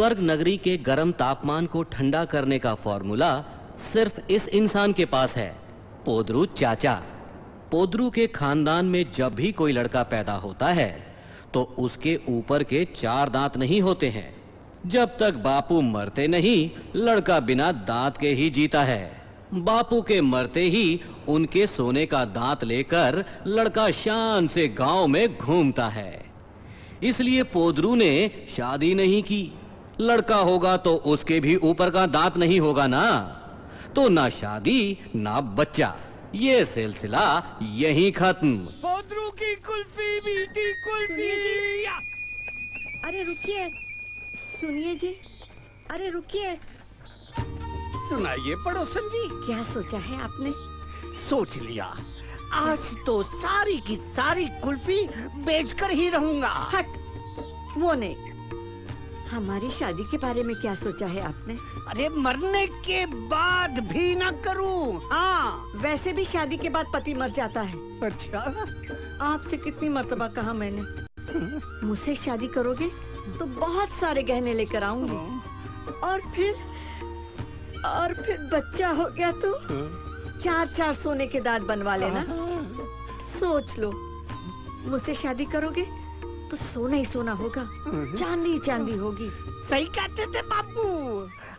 स्वर्ग नगरी के गर्म तापमान को ठंडा करने का फॉर्मूला सिर्फ इस इंसान के पास है, पोदरू चाचा। पोदरू के खानदान में जब भी कोई लड़का पैदा होता है तो उसके ऊपर के 4 दांत नहीं होते हैं। जब तक बापू मरते नहीं, लड़का बिना दांत के ही जीता है। बापू के मरते ही उनके सोने का दांत लेकर लड़का शान से गांव में घूमता है। इसलिए पोदरू ने शादी नहीं की। लड़का होगा तो उसके भी ऊपर का दांत नहीं होगा ना, तो ना शादी ना बच्चा। ये सिलसिला यहीं खत्म। पोदरू की कुल्फी, मीठी कुल्फी। अरे रुकिए, सुनिए जी, अरे रुकिए। सुनाइए पड़ोसन जी। क्या सोचा है आपने? सोच लिया, आज तो सारी की सारी कुल्फी बेचकर ही रहूंगा। हट, वो नहीं। हमारी शादी के बारे में क्या सोचा है आपने? अरे मरने के बाद भी ना करूं। हाँ, वैसे भी शादी के बाद पति मर जाता है। अच्छा, आपसे कितनी मर्तबा कहा मैंने, मुझसे शादी करोगे तो बहुत सारे गहने लेकर आऊंगी, और फिर बच्चा हो गया तो 4-4 सोने के दांत बनवा लेना। सोच लो, मुझसे शादी करोगे तो सोना ही सोना होगा, चांदी चांदी होगी। सही कहते थे बापू।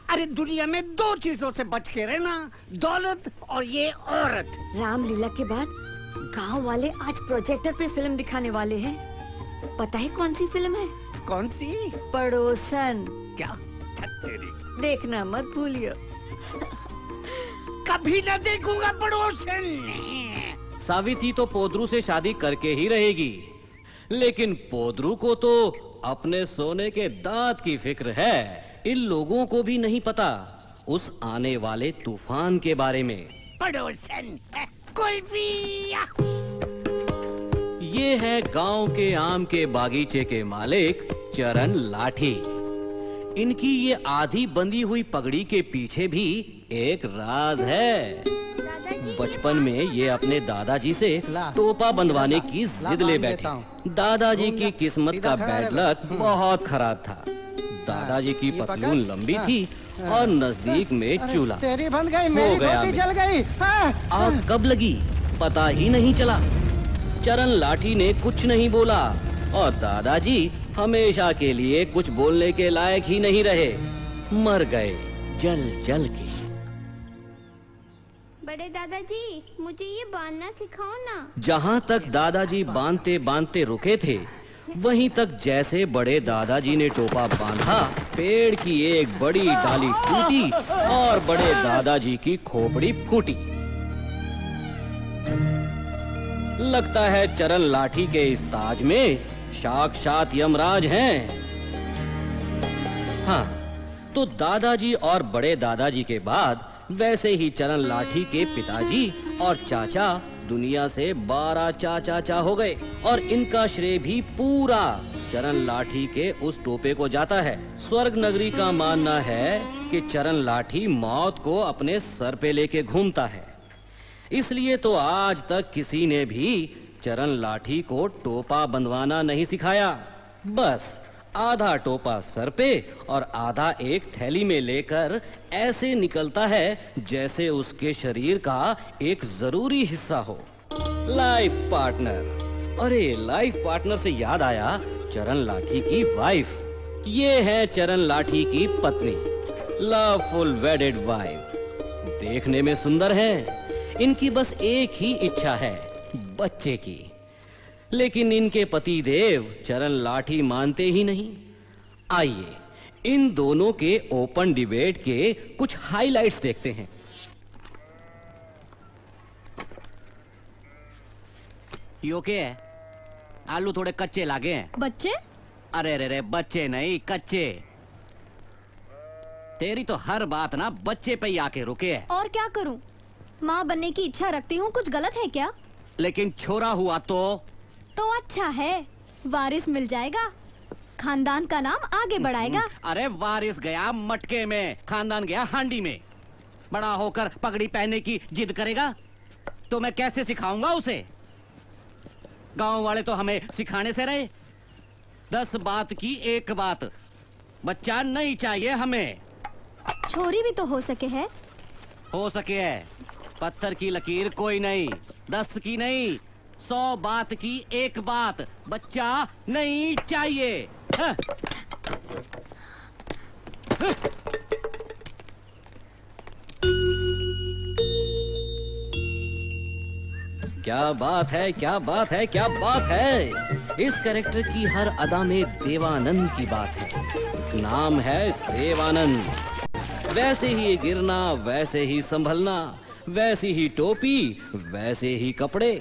अरे दुनिया में 2 चीजों से बच के रहना, दौलत और ये औरत। रामलीला के बाद गांव वाले आज प्रोजेक्टर पे फिल्म दिखाने वाले हैं। पता है कौन सी फिल्म है? कौन सी? पड़ोसन। क्या? तेरी देखना मत भूलियो। कभी न देखूंगा पड़ोसन। सावित्री तो पोदरू से शादी करके ही रहेगी, लेकिन पोदरू को तो अपने सोने के दांत की फिक्र है। इन लोगों को भी नहीं पता उस आने वाले तूफान के बारे में। पड़ोसन कुल्फी। ये है गांव के आम के बागीचे के मालिक चरण लाठी। इनकी ये आधी बंधी हुई पगड़ी के पीछे भी एक राज है। बचपन में ये अपने दादाजी से टोपा बंधवाने की जिद ले बैठे। दादाजी की किस्मत का बैड लक बहुत खराब था। दादाजी की पतलून लंबी थी और नजदीक में चूल्हा हो गया। जल गई। आग कब लगी पता ही नहीं चला। चरण लाठी ने कुछ नहीं बोला और दादाजी हमेशा के लिए कुछ बोलने के लायक ही नहीं रहे, मर गए जल जल के। बड़े दादाजी, मुझे ये बांधना सिखाओ ना। जहाँ तक दादाजी बांधते बांधते रुके थे, वहीं तक जैसे बड़े दादाजी ने टोपा बांधा, पेड़ की एक बड़ी डाली टूटी और बड़े दादाजी की खोपड़ी फूटी। लगता है चरण लाठी के इस ताज में साक्षात यमराज हैं। हाँ, तो दादाजी और बड़े दादाजी के बाद वैसे ही चरण लाठी के पिताजी और चाचा दुनिया से 12 चाचा हो गए और इनका श्रेय भी पूरा चरण लाठी के उस टोपे को जाता है। स्वर्ग नगरी का मानना है कि चरण लाठी मौत को अपने सर पे लेके घूमता है। इसलिए तो आज तक किसी ने भी चरण लाठी को टोपा बंधवाना नहीं सिखाया। बस आधा टोपा सर पे और आधा एक थैली में लेकर ऐसे निकलता है जैसे उसके शरीर का एक जरूरी हिस्सा हो। Life partner. अरे लाइफ पार्टनर से याद आया, चरण लाठी की वाइफ। ये है चरण लाठी की पत्नी, लवफुल वेडेड वाइफ। देखने में सुंदर है। इनकी बस एक ही इच्छा है, बच्चे की। लेकिन इनके पति देव चरण लाठी मानते ही नहीं। आइए इन दोनों के ओपन डिबेट के कुछ हाइलाइट्स देखते हैं। यो के है? आलू थोड़े कच्चे लागे हैं। बच्चे? अरे रे रे, बच्चे नहीं कच्चे। तेरी तो हर बात ना बच्चे पे ही आके रुके है। और क्या करूं? माँ बनने की इच्छा रखती हूँ, कुछ गलत है क्या? लेकिन छोरा हुआ तो अच्छा है, वारिस मिल जाएगा, खानदान का नाम आगे बढ़ाएगा। अरे वारिस गया मटके में, खानदान गया हांडी में। बड़ा होकर पगड़ी पहनने की जिद करेगा तो मैं कैसे सिखाऊंगा उसे? गांव वाले तो हमें सिखाने से रहे। 10 बात की एक बात, बच्चा नहीं चाहिए हमें। छोरी भी तो हो सके है। हो सके है, पत्थर की लकीर कोई नहीं, 10 की नहीं, 100 बात की एक बात, बच्चा नहीं चाहिए। हाँ। हाँ। क्या बात है, क्या बात है, क्या बात है। इस कैरेक्टर की हर अदा में देवानंद की बात है। नाम है सेवानंद। वैसे ही गिरना, वैसे ही संभलना, वैसी ही टोपी, वैसे ही कपड़े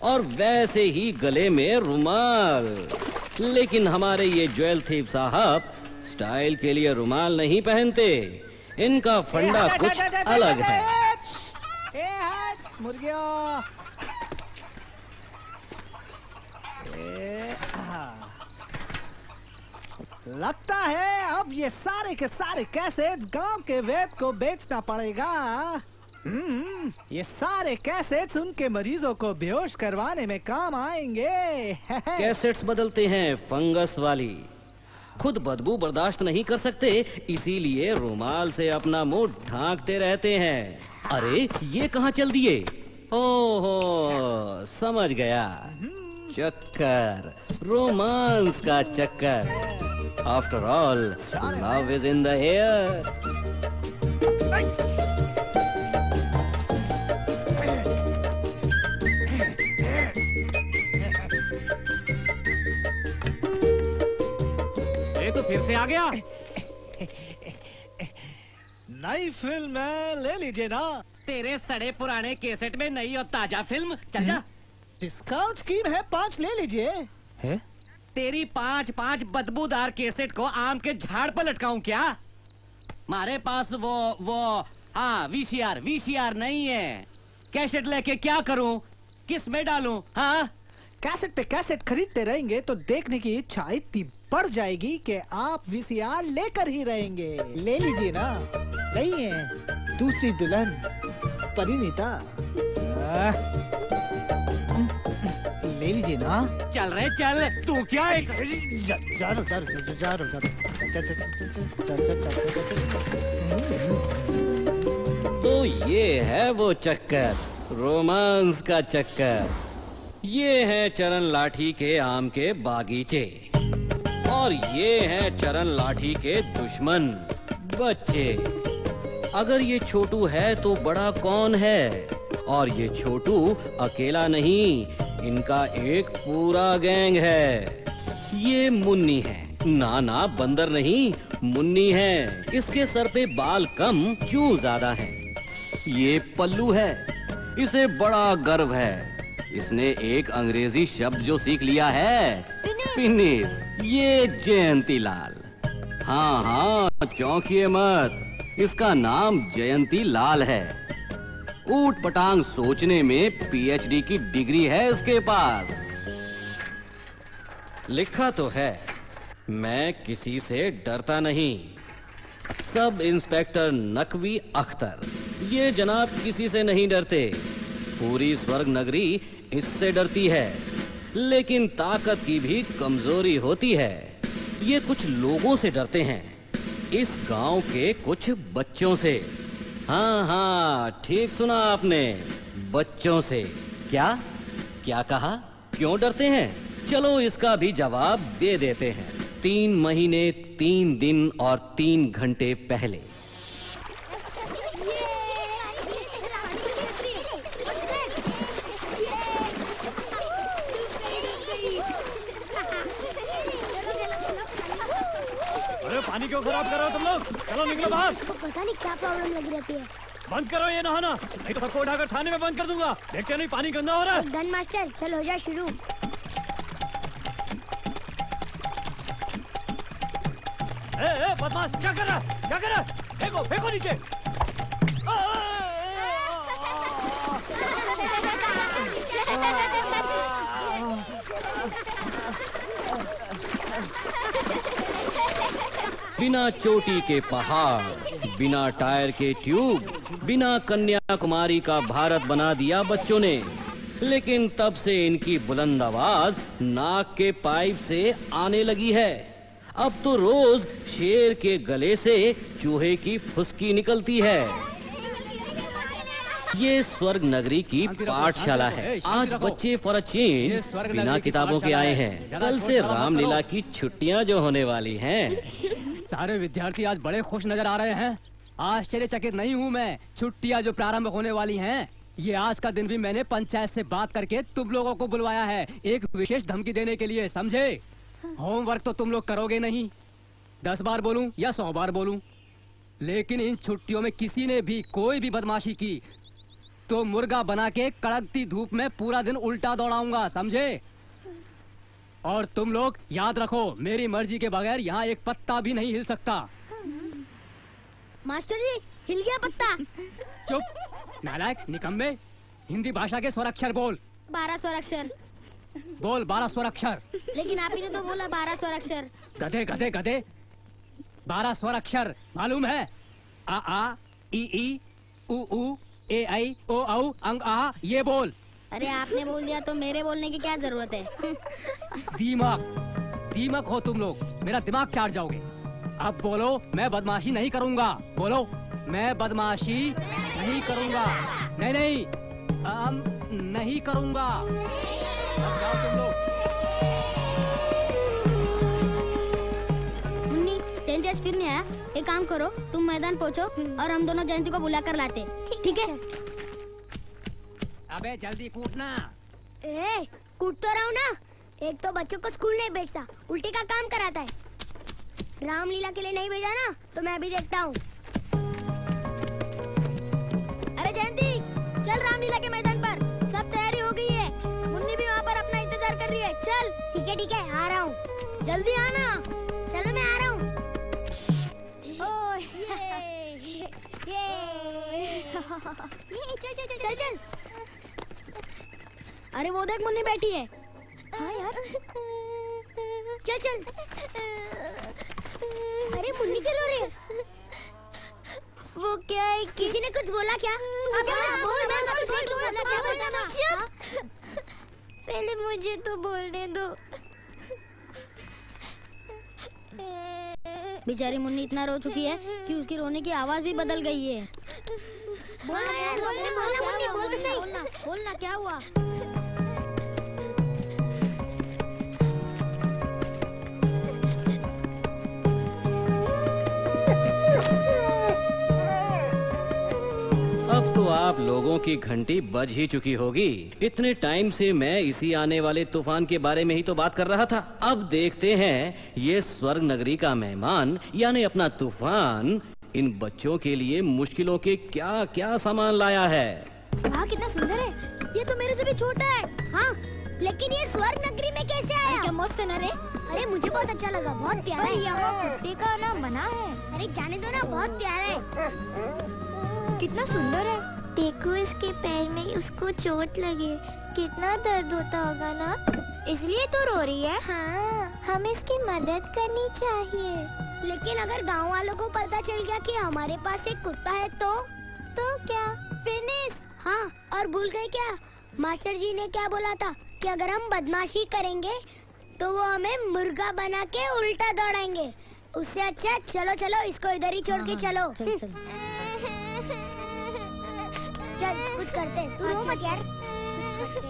और वैसे ही गले में रुमाल। लेकिन हमारे ये ज्वेल थीप साहब स्टाइल के लिए रुमाल नहीं पहनते। इनका फंडा कुछ अलग है। मुर्गियों, लगता है अब ये सारे के सारे कैसेट गांव के वैद को बेचना पड़ेगा। ये सारे कैसेट्स उनके मरीजों को बेहोश करवाने में काम आएंगे। कैसेट्स बदलते हैं फंगस वाली, खुद बदबू बर्दाश्त नहीं कर सकते, इसीलिए रुमाल से अपना मुंह ढांकते रहते हैं। अरे ये कहाँ चल दिए? ओहो, समझ गया, चक्कर, रोमांस का चक्कर। After all love is in the air. ये तो फिर से आ गया। नई फिल्म है, ले लीजिए ना। तेरे सड़े पुराने कैसेट में नई और ताजा फिल्म, चल जा। डिस्काउंट स्कीम है, 5 ले लीजिए। है? तेरी 5 बदबूदार कैसेट को आम के झाड़ पर लटकाऊं क्या? हमारे पास वो हाँ वीसीआर नहीं है। कैसेट लेके क्या करूं, किस में डालूं? हाँ, कैसेट पे कैसेट खरीदते रहेंगे तो देखने की इच्छा इतनी बढ़ जाएगी कि आप वीसीआर लेकर ही रहेंगे। ले लीजिए ना। नहीं है दूसरी दुल्हन परिणीता। ले लीजिए ना। चल रहे चल, तू क्या एक तो ये है वो चक्कर, रोमांस का चक्कर। ये है चरण लाठी के आम के बागीचे और ये है चरण लाठी के दुश्मन बच्चे। अगर ये छोटू है तो बड़ा कौन है? और ये छोटू अकेला नहीं, इनका एक पूरा गैंग है। ये मुन्नी है, ना बंदर नहीं, मुन्नी है। इसके सर पे बाल कम, जू ज्यादा है। ये पल्लू है, इसे बड़ा गर्व है। इसने एक अंग्रेजी शब्द जो सीख लिया है, फिनिश। ये जयंती लाल। हाँ, चौंकिए मत, इसका नाम जयंती लाल है। ऊट पटांग सोचने में पीएचडी की डिग्री है इसके पास। लिखा तो है, मैं किसी से डरता नहीं। सब इंस्पेक्टर नकवी अख्तर, ये जनाब किसी से नहीं डरते। पूरी स्वर्ग नगरी इससे डरती है। लेकिन ताकत की भी कमजोरी होती है। ये कुछ लोगों से डरते हैं, इस गांव के कुछ बच्चों से। हाँ, ठीक सुना आपने, बच्चों से। क्या कहा? क्यों डरते हैं? चलो इसका भी जवाब दे देते हैं। 3 महीने 3 दिन और 3 घंटे पहले पानी क्यों खराब कर रहे हो तुम लोग? चलो निकलो बाहर। पता नहीं क्या प्रॉब्लम लगी रहती है। बंद करो ये नहाना, नहीं तो सबको उठाकर थाने में बंद कर दूंगा। देखते नहीं पानी गंदा हो रहा है। गन मास्टर, चल हो जा शुरू। बदमाश, क्या कर रहा है? क्या कर रहा है? फेंको नीचे। बिना चोटी के पहाड़, बिना टायर के ट्यूब, बिना कन्याकुमारी का भारत बना दिया बच्चों ने। लेकिन तब से इनकी बुलंद आवाज नाक के पाइप से आने लगी है। अब तो रोज शेर के गले से चूहे की फुसकी निकलती है। ये स्वर्ग नगरी की पाठशाला है। आज बच्चे फॉर अ चेंज बिना किताबों के आए हैं। कल से रामलीला की छुट्टियां जो होने वाली हैं। सारे विद्यार्थी आज बड़े खुश नजर आ रहे हैं। आश्चर्यचकित नहीं हूँ मैं। छुट्टियां जो प्रारंभ होने वाली हैं, ये आज का दिन भी मैंने पंचायत से बात करके तुम लोगों को बुलवाया है, एक विशेष धमकी देने के लिए, समझे? होमवर्क तो तुम लोग करोगे नहीं, 10 बार बोलूं या 100 बार बोलूं, लेकिन इन छुट्टियों में किसी ने भी कोई भी बदमाशी की तो मुर्गा बना के कड़कती धूप में पूरा दिन उल्टा दौड़ाऊंगा, समझे? और तुम लोग याद रखो, मेरी मर्जी के बगैर यहाँ एक पत्ता भी नहीं हिल सकता। मास्टर जी, हिल गया पत्ता। चुप नालायक निकम्मे, हिंदी भाषा के स्वराक्षर बोल। 12 स्वराक्षर। बोल 12 स्वराक्षर। लेकिन आप ही ने तो बोला 12 स्वराक्षर। गधे गधे गधे, 12 स्वराक्षर मालूम है? आ आ, ई ई, उ ऊ, ए आई, ओ औ, अंग आ, ये बोल। अरे आपने बोल दिया तो मेरे बोलने की क्या जरूरत है? दीमक हो तुम लोग, मेरा दिमाग चाट जाओगे। अब बोलो, मैं बदमाशी नहीं करूंगा। बोलो, मैं बदमाशी नहीं करूंगा। नहीं नहीं, नहीं करूंगा। अब जाओ तुम लोग। मुन्नी, जयंती आज फिर नहीं आया। एक काम करो, तुम मैदान पहुँचो और हम दोनों जयंती को बुला कर लाते। ठीक है? अबे जल्दी कूदना। ए, कूद तो रहा हूँ ना। एक तो बच्चों को स्कूल नहीं भेजता, उल्टे का काम कराता है। रामलीला के लिए नहीं भेजा ना, तो मैं अभी देखता हूँ। अरे जयंती, चल रामलीला के मैदान पर, सब तैयारी हो गई है। मुन्नी भी वहाँ पर अपना इंतजार कर रही है। चल। ठीक है, आ रहा हूँ। जल्दी आना। चलो, मैं आ रहा हूँ। चल चल। अरे वो देख, मुन्नी बैठी है। हाँ यार, चल चल। अरे मुन्नी क्यों रो रही है? वो क्या है, किसी ने कुछ बोला क्या? बोल, मैं कुछ देख लूंगा। क्या बोला ना? चुप। पहले मुझे तो बोलने दो। बेचारी मुन्नी इतना रो चुकी है कि उसकी रोने की आवाज भी बदल गई है। बोलना क्या हुआ? अब तो आप लोगों की घंटी बज ही चुकी होगी। इतने टाइम से मैं इसी आने वाले तूफान के बारे में ही तो बात कर रहा था। अब देखते हैं ये स्वर्ग नगरी का मेहमान यानी अपना तूफान इन बच्चों के लिए मुश्किलों के क्या क्या सामान लाया है। वाह, कितना सुंदर है। ये तो मेरे से भी छोटा है। हाँ, लेकिन ये स्वर्ग नगरी में कैसे आया? क्या मस्त है ना रे? अरे मुझे बहुत अच्छा लगा, बहुत प्यारा है। यहाँ कुत्ते का नाम बना है। अरे जाने दो ना, बहुत प्यारा है। कितना सुंदर है। देखो, इसके पैर में उसको चोट लगी, कितना दर्द होता होगा ना, इसलिए तो रो रही है। हाँ, हमें इसकी मदद करनी चाहिए। लेकिन अगर गांव वालों को पता चल गया कि हमारे पास एक कुत्ता है तो क्या? फिनिश। हाँ, और भूल गए क्या, मास्टर जी ने क्या बोला था कि अगर हम बदमाशी करेंगे तो वो हमें मुर्गा बना के उल्टा दौड़ाएंगे। उससे अच्छा चलो चलो, इसको इधर ही छोड़ के चलो। चल, कुछ करते। तू रो मत यार, कुछ करते।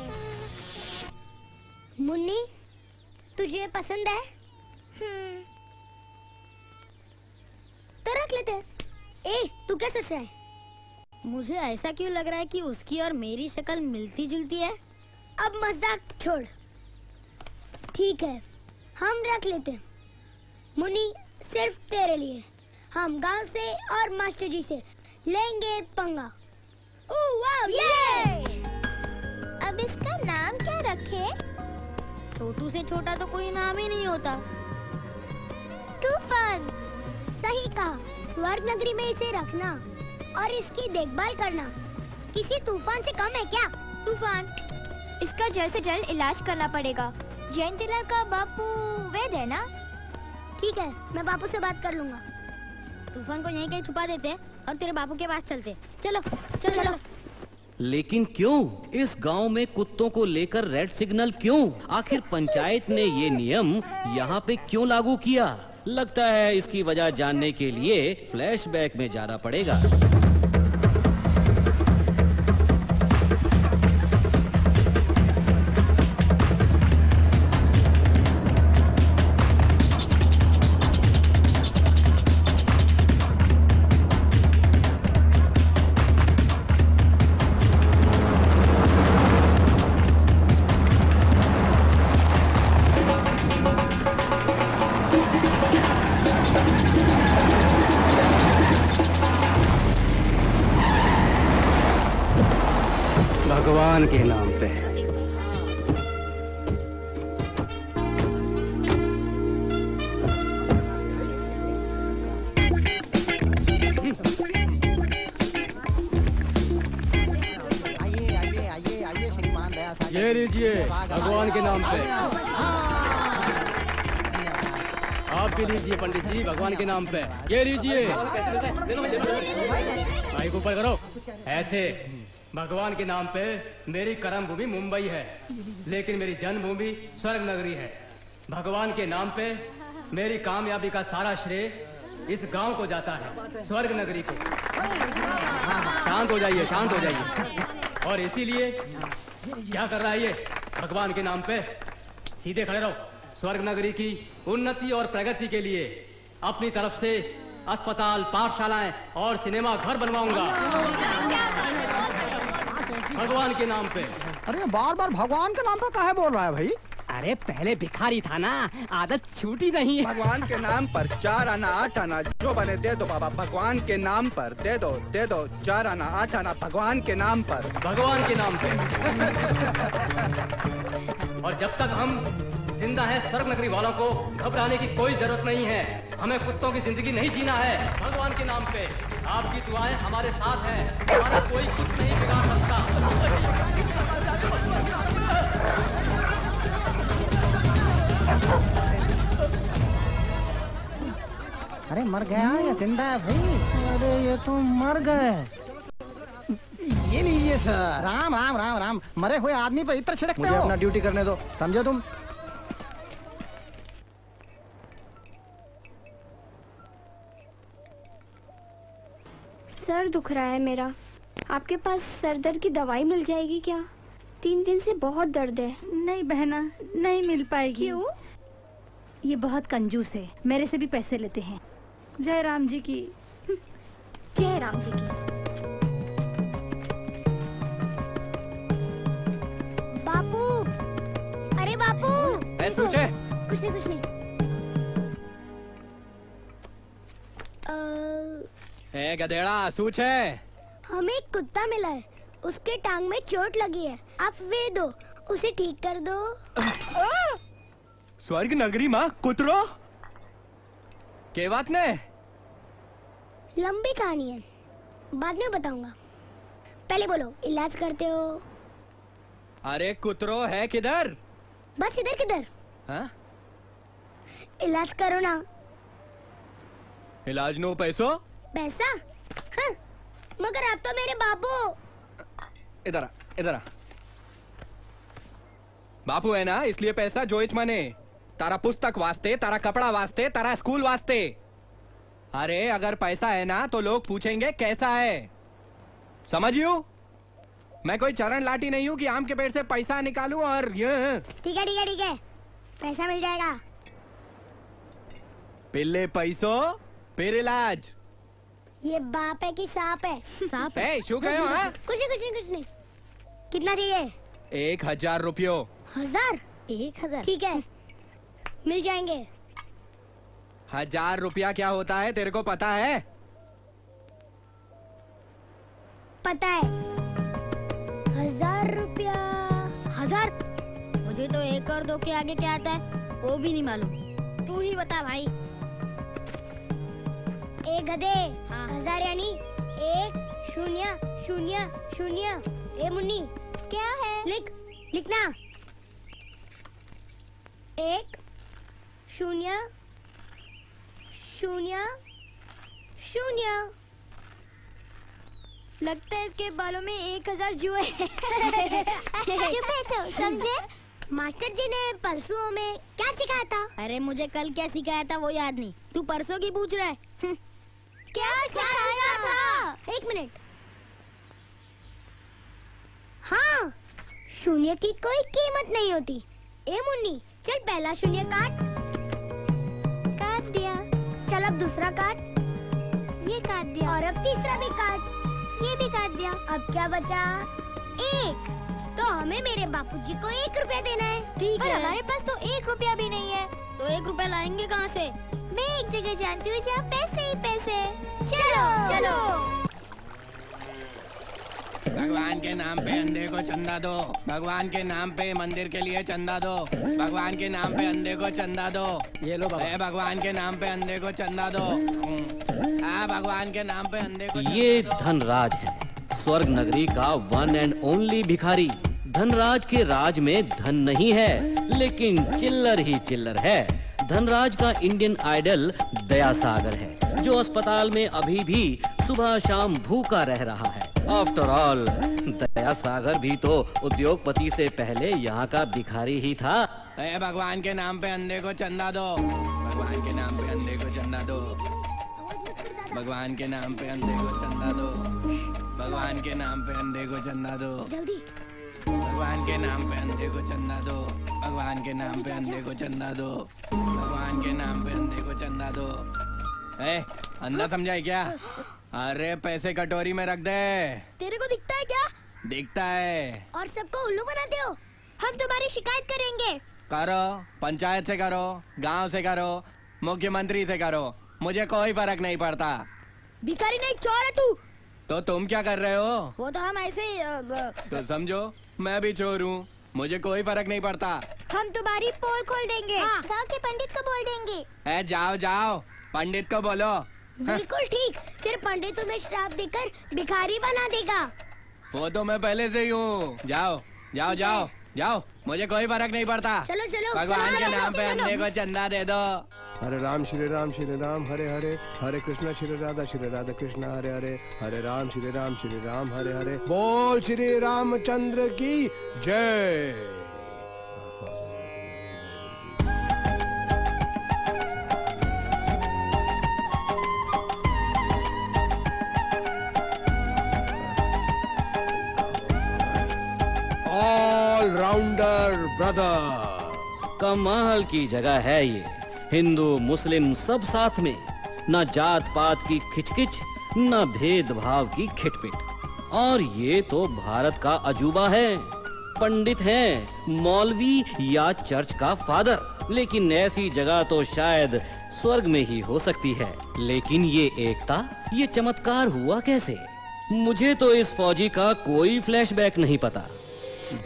मुन्नी, तुझे पसंद है? तो रख लेते। ए, तू क्या सोच रहा है? मुझे ऐसा क्यों लग रहा है कि उसकी और मेरी शक्ल मिलती जुलती है। अब मजाक छोड़। ठीक है, हम रख लेते। मुन्नी, सिर्फ तेरे लिए। हम गांव से और मास्टर जी से लेंगे पंगा। अब इसका नाम क्या रखे? छोटू से छोटा तो कोई नाम ही नहीं होता। तूफान। सही कहा। स्वर्ग नगरी में इसे रखना और इसकी देखभाल करना किसी तूफान से कम है क्या? तूफान, इसका जल्द से जल्द इलाज करना पड़ेगा। जयंतीलाल का बापू वैद्य है ना? ठीक है, मैं बापू से बात कर लूंगा। तूफान को यहीं कहीं छुपा देते और तेरे बापू के पास चलते। चलो चलो चलो। लेकिन क्यों? इस गांव में कुत्तों को लेकर रेड सिग्नल क्यों? आखिर पंचायत ने ये नियम यहाँ पे क्यों लागू किया? लगता है इसकी वजह जानने के लिए फ्लैशबैक में जाना पड़ेगा। भगवान के नाम पे। ये लीजिए भगवान के नाम पे। आप भी लीजिए पंडित जी भगवान के नाम पे। ये लीजिए। भाई को ऊपर करो ऐसे। भगवान के नाम पे मेरी कर्म भूमि मुंबई है, लेकिन मेरी जन्मभूमि स्वर्ग नगरी है। भगवान के नाम पे मेरी कामयाबी का सारा श्रेय इस गांव को जाता है, स्वर्ग नगरी को। शांत हो जाइए, शांत हो जाइए। और इसीलिए क्या कर रहा है ये? भगवान के नाम पे सीधे खड़े रहो। स्वर्ग नगरी की उन्नति और प्रगति के लिए अपनी तरफ से अस्पताल, पाठशालाएं और सिनेमा घर बनवाऊंगा भगवान के नाम पे। अरे बार बार भगवान के नाम पे काहे बोल रहा है भाई? अरे पहले भिखारी था ना, आदत छूटी नहीं है। भगवान के नाम पर 4 आना 8 आना जो बने दे दो बाबा। भगवान के नाम पर दे दो 4 आना 8 आना भगवान के नाम पर। भगवान के नाम पे। और जब तक हम जिंदा है, स्वर्ग नगरी वालों को घबराने की कोई जरूरत नहीं है। हमें कुत्तों की जिंदगी नहीं जीना है। भगवान के नाम पे आपकी दुआएं हमारे साथ हैं। हमारा कोई कुछ नहीं बिगाड़ सकता। अरे मर गया या जिंदा है भाई? अरे ये तो मर गए। ये लीजिए सर। राम राम राम राम। मरे हुए आदमी पर इत्र छिड़कते हो? मुझे अपना ड्यूटी करने दो, समझे तुम? सर दुख रहा है मेरा। आपके पास सर दर्द की दवाई मिल जाएगी क्या? 3 दिन से बहुत दर्द है। नहीं बहना, नहीं मिल पाएगी। क्यों? ये बहुत कंजूस है, मेरे से भी पैसे लेते हैं। जय राम जी की। जय राम जी की। बापू, अरे बापू। सोचे कुछ नहीं। ए गधेड़ा, सूच है। हमें एक कुत्ता मिला है, उसके टांग में चोट लगी है। आप वे दो, उसे ठीक कर दो। स्वर्ग नगरी माँ कुतरो के बात ने? लंबी कहानी है, बाद में बताऊंगा। पहले बोलो, इलाज करते हो? अरे कुतरो है किधर? बस इधर किधर? हाँ? इलाज करो ना। इलाज नो पैसो? पैसा? हाँ, मगर आप तो मेरे बापू। इधर आ। बापू है ना, इसलिए पैसा जोइच मने। तारा पुस्तक वास्ते, तारा कपड़ा वास्ते, तारा स्कूल वास्ते। अरे अगर पैसा है ना तो लोग पूछेंगे कैसा है, समझियो? मैं कोई चरण लाठी नहीं हूँ कि आम के पेड़ से पैसा निकालूं और ये। ठीक है, पैसा मिल जाएगा। पिल्ले पैसो फिर इलाज। ये बाप है कि सांप है? सांप है। शू कहो? हाँ? कुछ नहीं। कितना चाहिए? 1000 रुपयो। 1000? 1000 ठीक है, मिल जाएंगे। 1000 रुपया क्या होता है तेरे को पता है? पता है। 1000 रुपया। 1000? मुझे तो 1 और 2 के आगे क्या आता है वो भी नहीं मालूम। तू ही बता भाई। एक गधे। 1000 यानी 1 0 0 0। ए मुन्नी, क्या है? लिखना। 1 0 0 0। लगता है इसके बालों में 1000 जुए। चुप बैठो, समझे? मास्टर जी ने परसों में क्या सिखाया था? अरे मुझे कल क्या सिखाया था वो याद नहीं, तू परसों की पूछ रहा है। क्या सिखाया था? 1 मिनट। हाँ, शून्य की कोई कीमत नहीं होती। ए मुन्नी, चल पहला शून्य काट दिया। चल अब दूसरा काट, ये काट दिया। और अब तीसरा भी काट, ये भी काट दिया। अब क्या बचा? 1। तो हमें मेरे बापूजी को 1 रुपया देना है। ठीक है। हमारे पास तो 1 रुपया भी नहीं है। तो 1 रुपया लाएंगे कहाँ से? मैं एक जगह जानती हूँ जहाँ पैसे ही पैसे। चलो चलो। भगवान के नाम पे अंधे को चंदा दो, भगवान के नाम पे मंदिर के लिए चंदा दो, भगवान के नाम पे अंधे को चंदा दो। ये लो बाबा। भगवान के नाम पे अंधे को चंदा दो। भगवान के नाम पे अंधे को। ये धनराज है, स्वर्ग नगरी का वन एंड ओनली भिखारी। धनराज के राज में धन नहीं है, लेकिन चिल्लर ही चिल्लर है। धनराज का इंडियन आइडल दया सागर है, जो अस्पताल में अभी भी सुबह शाम भूखा रह रहा है। आफ्टर ऑल दया सागर भी तो उद्योगपति से पहले यहाँ का भिखारी ही था। भगवान के नाम पे अंधे को चंदा दो, भगवान के नाम पे अंधे को चंदा दो, भगवान के नाम पे अंधे को चंदा दो, भगवान के नाम पे अंधे को चंदा दो, भगवान के नाम पे अंधे को चंदा दो, भगवान के नाम पे अंधे को चंदा दो, भगवान के नाम पे अंधे को चंदा दो। अंधा समझा है क्या? अरे पैसे कटोरी में रख दे। तेरे को दिखता है क्या? दिखता है। और सबको उल्लू बनाते हो। हम तुम्हारी शिकायत करेंगे। करो, पंचायत से करो, गांव से करो, मुख्यमंत्री से करो, मुझे कोई फर्क नहीं पड़ता। भिखारी नहीं, चोर है तू। तो तुम क्या कर रहे हो? वो तो हम ऐसे ही तो समझो मैं भी चोर हूँ, मुझे कोई फर्क नहीं पड़ता। हम तुम्हारी पोल खोल देंगे। हाँ। गाँव के पंडित को बोल देंगे। जाओ जाओ, पंडित को बोलो। बिल्कुल ठीक, फिर पंडित तुम्हें श्राप देकर भिखारी बना देगा। वो तो मैं पहले से ही हूँ। जाओ जाओ जाओ जाओ, मुझे कोई फर्क नहीं पड़ता। चलो चलो, भगवान के नाम पे अंधे को चंदा दे दो। हरे राम श्री राम हरे हरे, हरे कृष्णा श्री राधा कृष्णा हरे हरे, हरे राम श्री राम हरे हरे। बोल श्री रामचंद्र की जय। Allrounder brother. कमाल की जगह है ये, हिंदू मुस्लिम सब साथ में, न जात पात की खिचकिच, न भेदभाव की खिटपिट। और ये तो भारत का अजूबा है। पंडित हैं, मौलवी या चर्च का फादर, लेकिन ऐसी जगह तो शायद स्वर्ग में ही हो सकती है। लेकिन ये एकता, ये चमत्कार हुआ कैसे? मुझे तो इस फौजी का कोई फ्लैशबैक नहीं पता।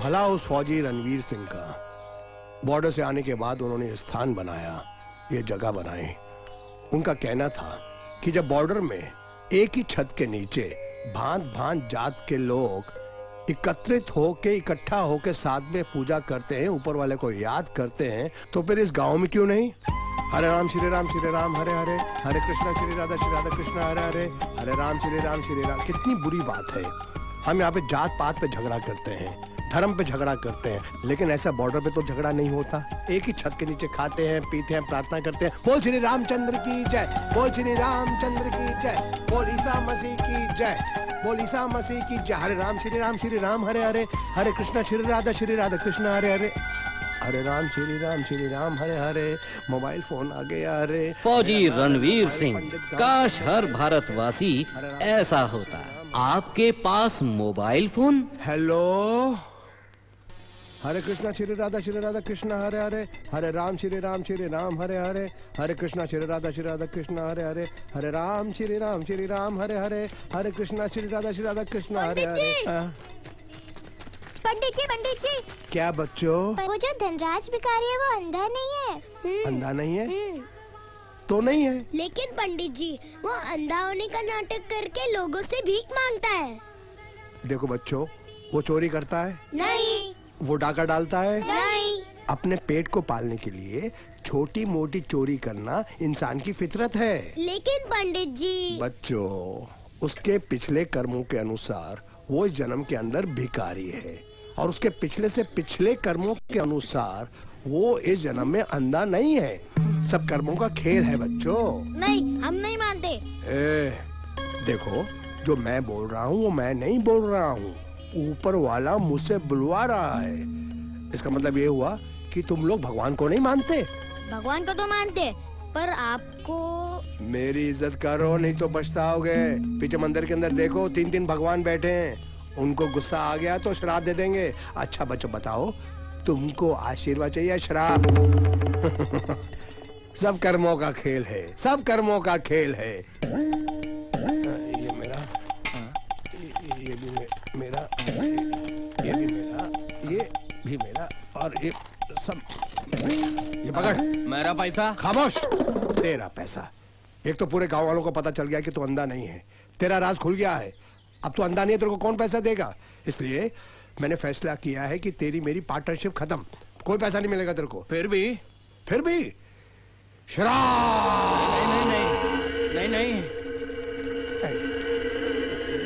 भला उस फौजी रणवीर सिंह का, बॉर्डर से आने के बाद उन्होंने स्थान बनाया, ये जगह बनाई। उनका कहना था कि जब बॉर्डर में एक ही छत के नीचे भांत भांत जात के लोग एकत्रित होके, इकट्ठा होके साथ में पूजा करते हैं, ऊपर वाले को याद करते हैं, तो फिर इस गांव में क्यों नहीं? हरे राम श्री राम हरे हरे, हरे कृष्णा श्री राधा कृष्णा हरे हरे, हरे राम श्री राम। कितनी बुरी बात है। हम यहाँ पे जात पात पे झगड़ा करते हैं, धर्म पे झगड़ा करते हैं, लेकिन ऐसा बॉर्डर पे तो झगड़ा नहीं होता। एक ही छत के नीचे खाते हैं, पीते हैं, प्रार्थना करते हैं। बोल श्री रामचंद्र की जय, बोल श्री रामचंद्र की जय, बोल ईसा मसीह की जय, बोल ईसा मसीह की जय। हरे राम श्री राम हरे हरे, हरे कृष्णा श्री राधा कृष्णा हरे हरे, हरे राम श्री राम हरे हरे। मोबाइल फोन आ गया रे। फौजी रणवीर सिंह, काश हर भारतवासी ऐसा होता। आपके पास मोबाइल फोन? हेलो, हरे कृष्णा श्री राधा कृष्णा हरे हरे, हरे राम श्री राम हरे हरे, हरे कृष्णा श्री राधा कृष्णा हरे हरे, हरे राम श्री राम हरे हरे, हरे कृष्णा श्री राधा कृष्णा हरे हरे। पंडित जी क्या बच्चों? वो जो धनराज भिखारी है वो अंधा नहीं है। अंधा नहीं है? तो नहीं है। लेकिन पंडित जी, वो अंधा होने का नाटक करके लोगों से भीख मांगता है। देखो बच्चों, वो चोरी करता है? नहीं। वो डाका डालता है? नहीं। अपने पेट को पालने के लिए छोटी मोटी चोरी करना इंसान की फितरत है। लेकिन पंडित जी, बच्चों, उसके पिछले कर्मों के अनुसार वो इस जन्म के अंदर भिखारी है, और उसके पिछले से पिछले कर्मों के अनुसार वो इस जन्म में अंधा नहीं है, सब कर्मों का खेल है बच्चों। नहीं, हम नहीं मानते। देखो, जो मैं बोल रहा हूँ वो मैं नहीं बोल रहा हूँ, ऊपर वाला मुझसे बुलवा रहा है। इसका मतलब ये हुआ कि तुम लोग भगवान को नहीं मानते। भगवान को तो मानते, पर आपको। मेरी इज्जत करो नहीं तो पछताओगे। पीछे मंदिर के अंदर देखो, 3 भगवान बैठे हैं। उनको गुस्सा आ गया तो श्राप दे देंगे। अच्छा बच्चों बताओ, तुमको आशीर्वाद चाहिए या श्राप? सब कर्मों का खेल है, सब कर्मों का खेल है। ये मेरा, ये भी मेरा, ये भी मेरा, ये भी मेरा, और ये सब। ये पकड़ मेरा पैसा। खामोश। तेरा पैसा। एक तो पूरे गांव वालों को पता चल गया कि तू अंधा नहीं है, तेरा राज खुल गया है। अब तू अंधा नहीं है, तेरे को कौन पैसा देगा? इसलिए मैंने फैसला किया है कि तेरी मेरी पार्टनरशिप खत्म, कोई पैसा नहीं मिलेगा तेरे को। फिर भी शराब। नहीं नहीं।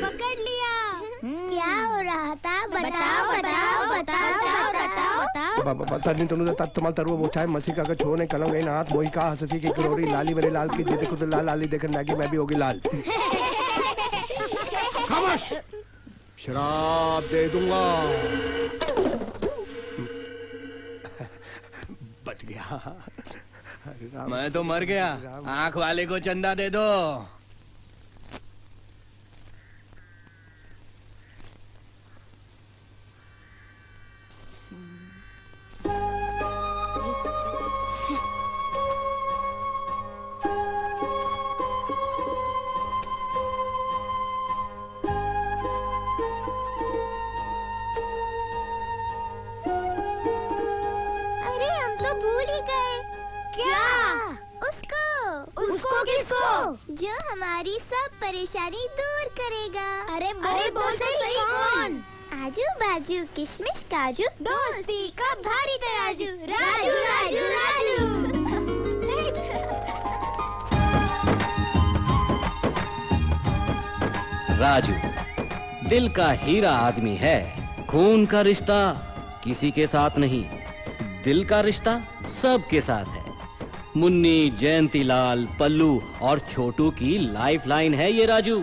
पकड़ लिया। क्या हो रहा था? बताओ बताओ बताओ बताओ बताओ। पता नहीं तुमने तत्तमल तरव वो चाहे मसी का छोड़ ने कलम गई नाथ मोही का हंसी की करोड़ी लाली मेरे लाल की दे देखो तो लाल लाली देखन लागी मैं भी होगी लाल। खामोश। शराब दे दूंगा। बच गया। मैं तो मर गया। आंख वाले को चंदा दे दो। जो हमारी सब परेशानी दूर करेगा। अरे बोल सही कौन? आजू बाजू किशमिश काजू दोस्ती का भारी तराजू राजू राजू राजू। राजू दिल का हीरा आदमी है, खून का रिश्ता किसी के साथ नहीं, दिल का रिश्ता सबके साथ है। मुन्नी, जयंतीलाल, पल्लू और छोटू की लाइफलाइन है ये राजू।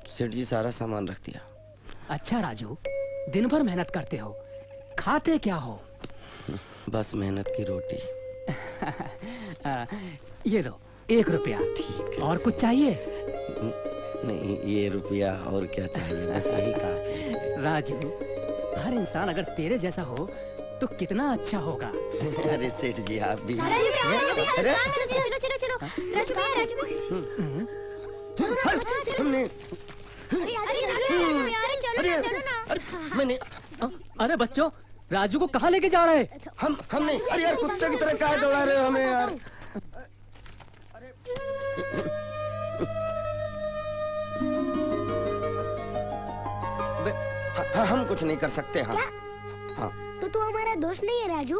सेठ जी सारा सामान रख दिया। अच्छा राजू, दिन भर मेहनत करते हो, खाते क्या हो? बस मेहनत की रोटी। ये लो 1 रुपया। और कुछ चाहिए? नहीं, ये रुपया और क्या चाहिए, बस यही कहा। राजू, हर इंसान अगर तेरे जैसा हो तो कितना अच्छा होगा। अरे सेठ जी आप भी। मैंने अरे बच्चों, राजू को कहाँ लेके जा रहे? हमने अरे यार कुत्ते की तरह कहाँ दौड़ा रहे हो हमें यार। हम कुछ नहीं कर सकते। हाँ हाँ। तो तू हमारा दोस्त नहीं है राजू?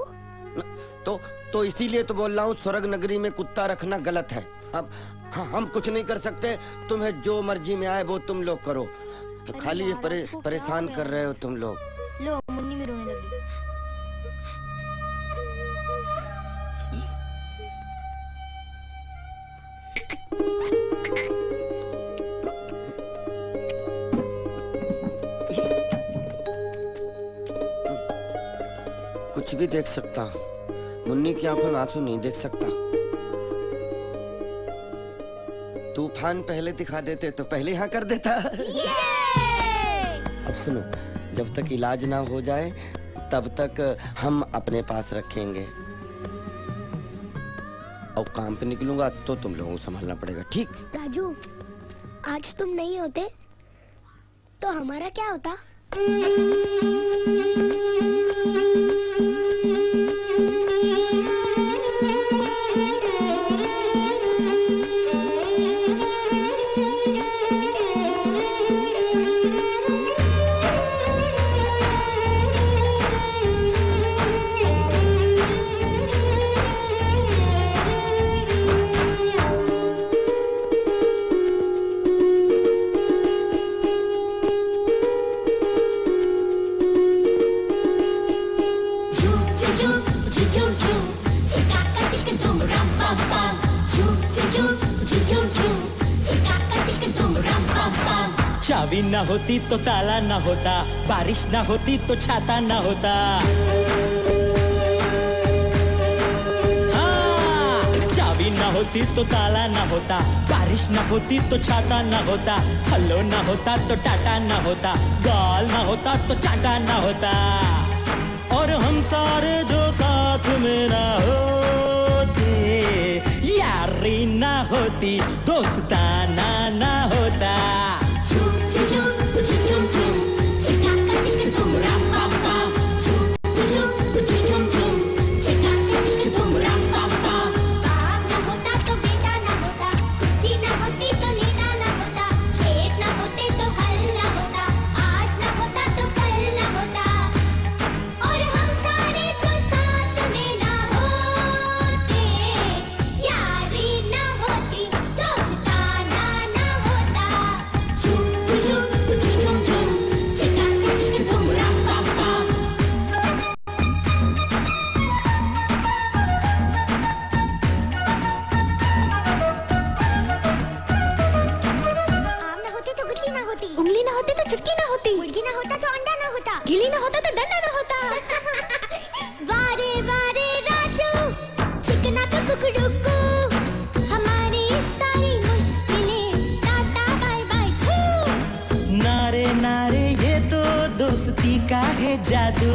तो इसीलिए तो बोल रहा हूँ, स्वर्ग नगरी में कुत्ता रखना गलत है। अब हम कुछ नहीं कर सकते, तुम्हें जो मर्जी में आए वो तुम लोग करो। खाली ये परेशान कर रहे हो तुम लोग। लो मुन्नी में रोने लगी। कुछ भी देख सकता, मुन्नी की आंखों में आंसू नहीं देख सकता। तूफान पहले दिखा देते तो पहले यहाँ कर देता। अब सुनो, जब तक इलाज ना हो जाए तब तक हम अपने पास रखेंगे, और काम पे निकलूंगा तो तुम लोगों को संभालना पड़ेगा, ठीक? राजू, आज तुम नहीं होते तो हमारा क्या होता? पम पम, झूम झूम झूम झूम झूम, चिका चिक तुम रम पम पम। चाबी ना होती तो ताला ना होता, बारिश ना होती तो छाता ना होता। चाबी ना होती तो ताला ना होता, बारिश ना होती तो छाता ना होता, हल्लो ना होता तो टाटा ना होता, गाल ना होता तो चाटा ना होता। और हम सारे जो साथ में ना होते, यारी ना होती, दोस्ताना ना होता। झूम झूम झूम झूम, चिका चिक तुम रम पम पम, झूम झूम झूम झूम, चिका चिक तुम रम पम पम। बाप ना होता तो बेटा ना होता, कुर्सी ना होती तो नेता ना होता, खेत ना होते तो हल ना होता, आज ना होता तो कल ना होता। और हम सारे जो साथ में ना होते, यारी ना होती, दोस्ताना ना होता। झूम झूम झूम झूम, चिका चिक तुम रम पम पम। आम ना होते तो गुठली ना होती, उंगली ना होती तो चुटकी ना होती, मुर्गी ना होता तो अंडा ना होता, गिली ना होता तो डंडा ना होता। वारे वारे राजू, चिकना का कुकड़ुकू, हमारी सारी मुश्किलें टाटा बाय बाय छू। नारे नारे ये तो दोस्ती का है जादू,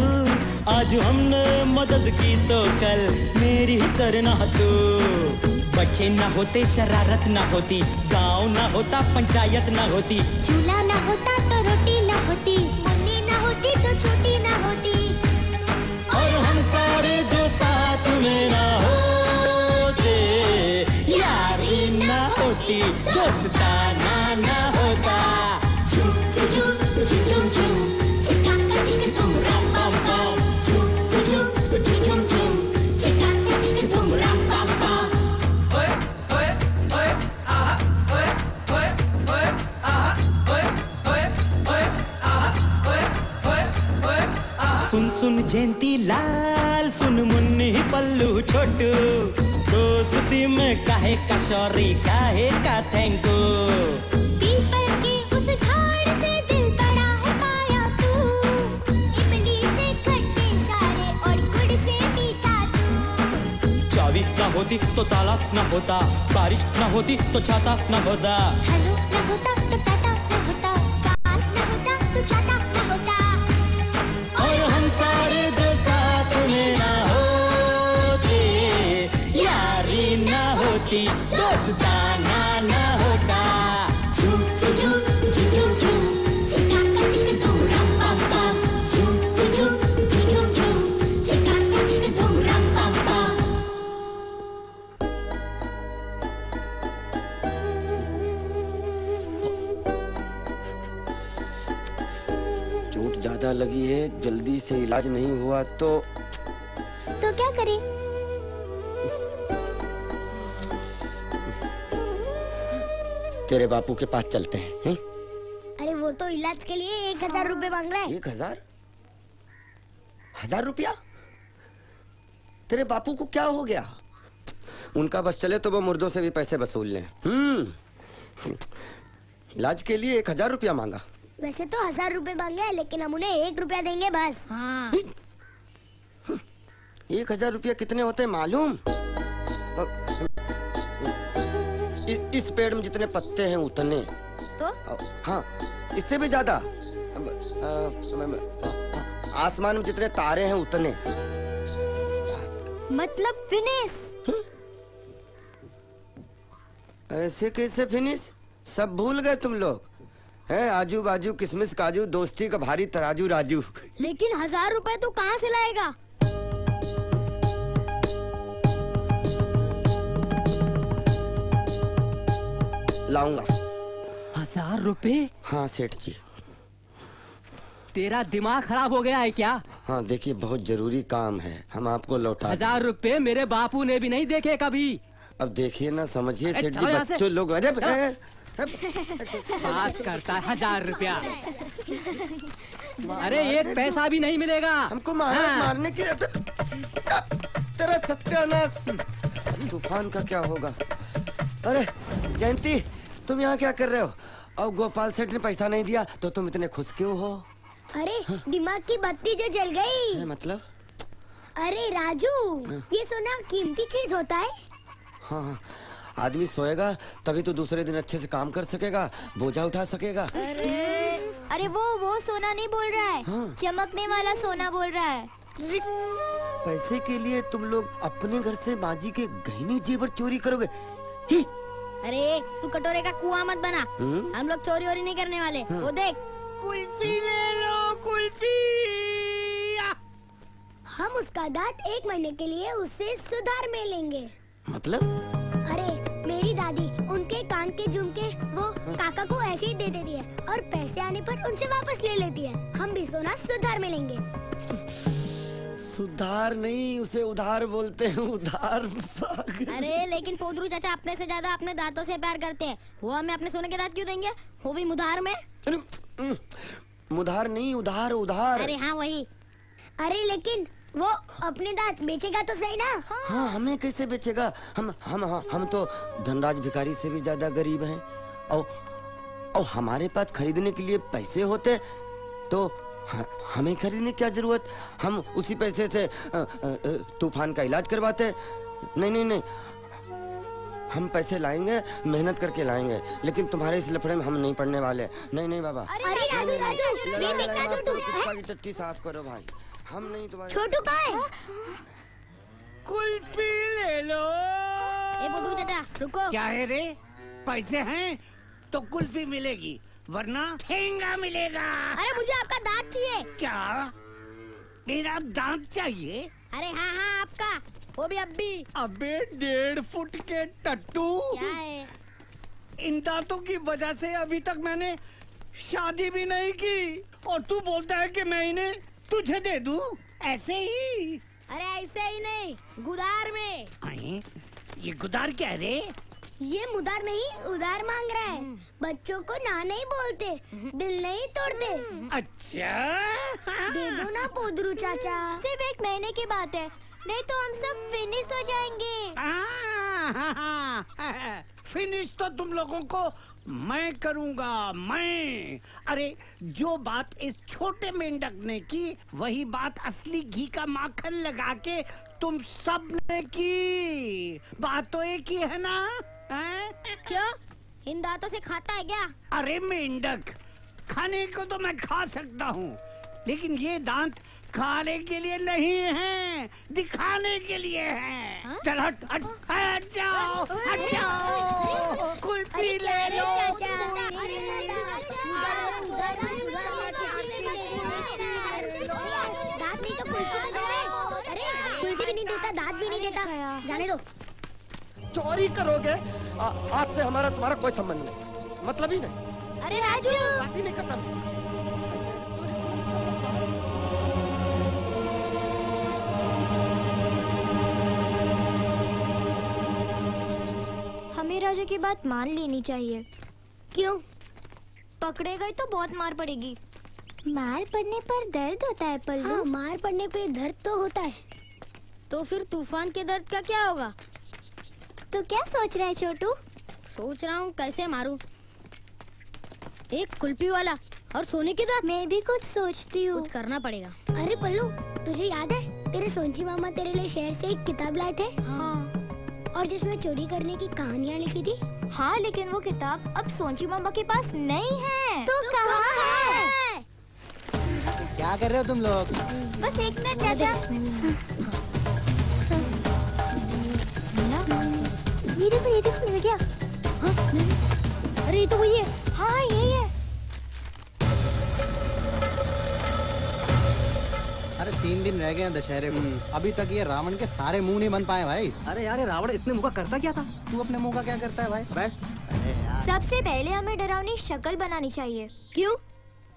आज हमने मदद की तो कल मेरी करना तू। बच्चे ना होते शरारत ना होती, गांव ना होता पंचायत ना होती, चूल्हा ना होता तो रोटी ना होती, मुन्नी ना होती तो छोटी ना होती। और हम सारे जो साथ में ना होते, यारी ना होती, दोस्ताना ना होता। झूम झूम झूम झूम, चिका चिक तुम रम पम पम, झूम झूम झूम झूम, चिका चिक तुम रम पम पम। सुन सुन जयंती लाल, सुन मुन्नी पल्लू छोटू, दोस्ती में काहे का सॉरी काहे का थैंक यू। पीपल के उस झाड़ से दिल बड़ा है पाया तू, इमली से खट्टे सारे और गुड़ से मीठा तू। चाबी ना होती तो ताला ना होता, बारिश ना होती तो छाता ना होता, हलो ना होता तो टाटा ना होता, गाल ना होता तो चाटा ना होता। और हम सारे जो साथ में ना होते, यारी ना होती, दोस्ताना ना होता। झूम झूम झूम झूम, चिका चिक तुम रम पम पम, झूम झूम झूम झूम, चिका चिक तुम रम पम पम। चोट ज्यादा लगी है, जल्दी से इलाज नहीं हुआ तो क्या करें? तेरे बापू के पास चलते हैं। अरे वो तो इलाज के लिए 1000 रुपए मांग रहा है। 1000? 1000 रुपया? तेरे बापू को क्या हो गया? उनका बस चले तो वो मुर्दों से भी पैसे वसूल लें। इलाज के लिए 1000 रुपया मांगा। वैसे तो 1000 रुपए मांगे, लेकिन हम उन्हें 1 रुपया देंगे बस। हाँ। 1000 रुपया कितने होते हैं मालूम? इस पेड़ में जितने पत्ते हैं उतने। तो? हाँ, इससे भी ज्यादा। आसमान में जितने तारे हैं उतने। मतलब फिनिश। ऐसे कैसे फिनिश? सब भूल गए तुम लोग। है आजू बाजू किसमिस काजू, दोस्ती का भारी तराजू राजू। लेकिन 1000 रुपए तो कहाँ से लाएगा? लाऊंगा। 1000 रुपए? हाँ सेठ जी। तेरा दिमाग खराब हो गया है क्या? हाँ देखिए, बहुत जरूरी काम है, हम आपको लौटा। 1000 रुपए मेरे बापू ने भी नहीं देखे कभी। अब देखिए ना, समझिए सेठ जी, बच्चों लोग। अरे बात करता है 1000 रुपया। अरे एक पैसा भी नहीं मिलेगा हमको मारने के लिए। तेरा सत्यानाश। तूफान का क्या होगा? अरे जयंती, तुम यहाँ क्या कर रहे हो? और गोपाल सेठ ने पैसा नहीं दिया तो तुम इतने खुश क्यों हो? अरे दिमाग की बत्ती जो जल गई। मतलब? अरे राजू, ये सोना कीमती चीज होता है। हाँ, आदमी सोएगा तभी तो दूसरे दिन अच्छे से काम कर सकेगा, बोझा उठा सकेगा। अरे वो सोना नहीं बोल रहा है, चमकने वाला सोना बोल रहा है। पैसे के लिए तुम लोग अपने घर से बाजी के गहने जेवर चोरी करोगे? ही? अरे तू कटोरे का कुआं मत बना। हम लोग चोरी वोरी नहीं करने वाले। वो देख, कुल्फी ले लो, कुल्फी। हम उसका दांत 1 महीने के लिए उससे सुधार में लेंगे। मतलब? अरे मेरी दादी उनके कान के झुमके वो काका को ऐसे ही दे देती है और पैसे आने पर उनसे वापस ले लेती है। हम भी सोना सुधार में लेंगे। सुधार नहीं, उसे उधार बोलते हैं, उधार। अरे लेकिन पोदरू चाचा अपने से ज्यादा अपने दांतों से प्यार करते हैं। वो हमें अपने सोने के दांत क्यों देंगे? वो भी मुधार में। मुधार नहीं, उधार उधार। अरे हाँ वही। अरे लेकिन वो अपने दांत बेचेगा तो सही ना? हाँ, हमें कैसे बेचेगा? हम तो धनराज भिखारी से भी ज्यादा गरीब हैं। और हमारे पास खरीदने के लिए पैसे होते तो हमें खरीदने क्या जरूरत? हम उसी पैसे से तूफान का इलाज करवाते। नहीं, हम पैसे लाएंगे, मेहनत करके लाएंगे, लेकिन तुम्हारे इस लफड़े में हम नहीं पड़ने वाले। नहीं बाबा। अरे राजू, टट्टी साफ करो भाई, हम नहीं तुम्हारे। छोटू कहाँ है? कुल्फी ले लो। ए पोदरू चाचा रुको। क्या है रे? पैसे हैं तो कुल्फी मिलेगी, वरना ठेंगा मिलेगा। अरे मुझे आपका दांत चाहिए। क्या? मेरा दांत चाहिए? अरे हाँ आपका, वो भी अभी। अबे 1.5 फुट के टट्टू। क्या है? इन दांतों की वजह से अभी तक मैंने शादी भी नहीं की और तू बोलता है कि मैं इन्हें तुझे दे दूं? ऐसे ही? अरे ऐसे ही नहीं, गुदार में। ये गुदार क्या है रे? ये मुदार नहीं, उधार मांग रहा है। बच्चों को ना नहीं बोलते, दिल नहीं तोड़ते। अच्छा दे दो ना पोदरू चाचा। सिर्फ 1 महीने की बात है, नहीं तो हम सब फिनिश हो जाएंगे। फिनिश तो तुम लोगों को मैं करूंगा, मैं। अरे जो बात इस छोटे मेंढक ने की, वही बात असली घी का माखन लगा के तुम सब ने की। बात तो एक ही है ना? क्यों? इन दांतों से खाता है क्या? अरे मेंढक, खाने को तो मैं खा सकता हूँ, लेकिन ये दांत खाने के लिए नहीं है, दिखाने के लिए है। चल हट जाओ। कुल्फी ले लो। दांत नहीं तो कुल्फी तो दे। अरे कुल्फी भी नहीं देता, दांत भी नहीं देता। जाने दो। चोरी करोगे? आज से हमारा तुम्हारा कोई संबंध नहीं, मतलब ही नहीं। अरे राजू, बात ही नहीं करता मैं। हमें राजू की बात मान लेनी चाहिए। क्यों? पकड़े गए तो बहुत मार पड़ेगी। मार पड़ने पर दर्द होता है पल्लू। हाँ, मार पड़ने पे दर्द तो होता है। तो फिर तूफान के दर्द का क्या होगा? तो क्या सोच रहा है छोटू? सोच रहा हूँ कैसे मारूं। एक कुल्फी वाला और सोने के दांत। मैं भी कुछ सोचती हूँ। कुछ करना पड़ेगा। अरे पल्लू, तुझे याद है तेरे सोनची मामा तेरे लिए शहर से एक किताब लाए थे? हाँ। और जिसमें चोरी करने की कहानियाँ लिखी थी? हाँ, लेकिन वो किताब अब सोनची मामा के पास नहीं है। तो कहाँ है? क्या कर रहे हो तुम लोग? बस 1 मिनट चाचा। ये देखो मिल गया। अरे ये तो वही है। हाँ यही है। अरे 3 दिन रह गए हैं दशहरे को, अभी तक ये रावण के सारे मुंह नहीं बन पाए भाई। अरे यार, रावण इतने मुंह का करता क्या था? तू अपने मुंह का क्या करता है भाई? बैठ। सबसे पहले हमें डरावनी शक्ल बनानी चाहिए। क्यों?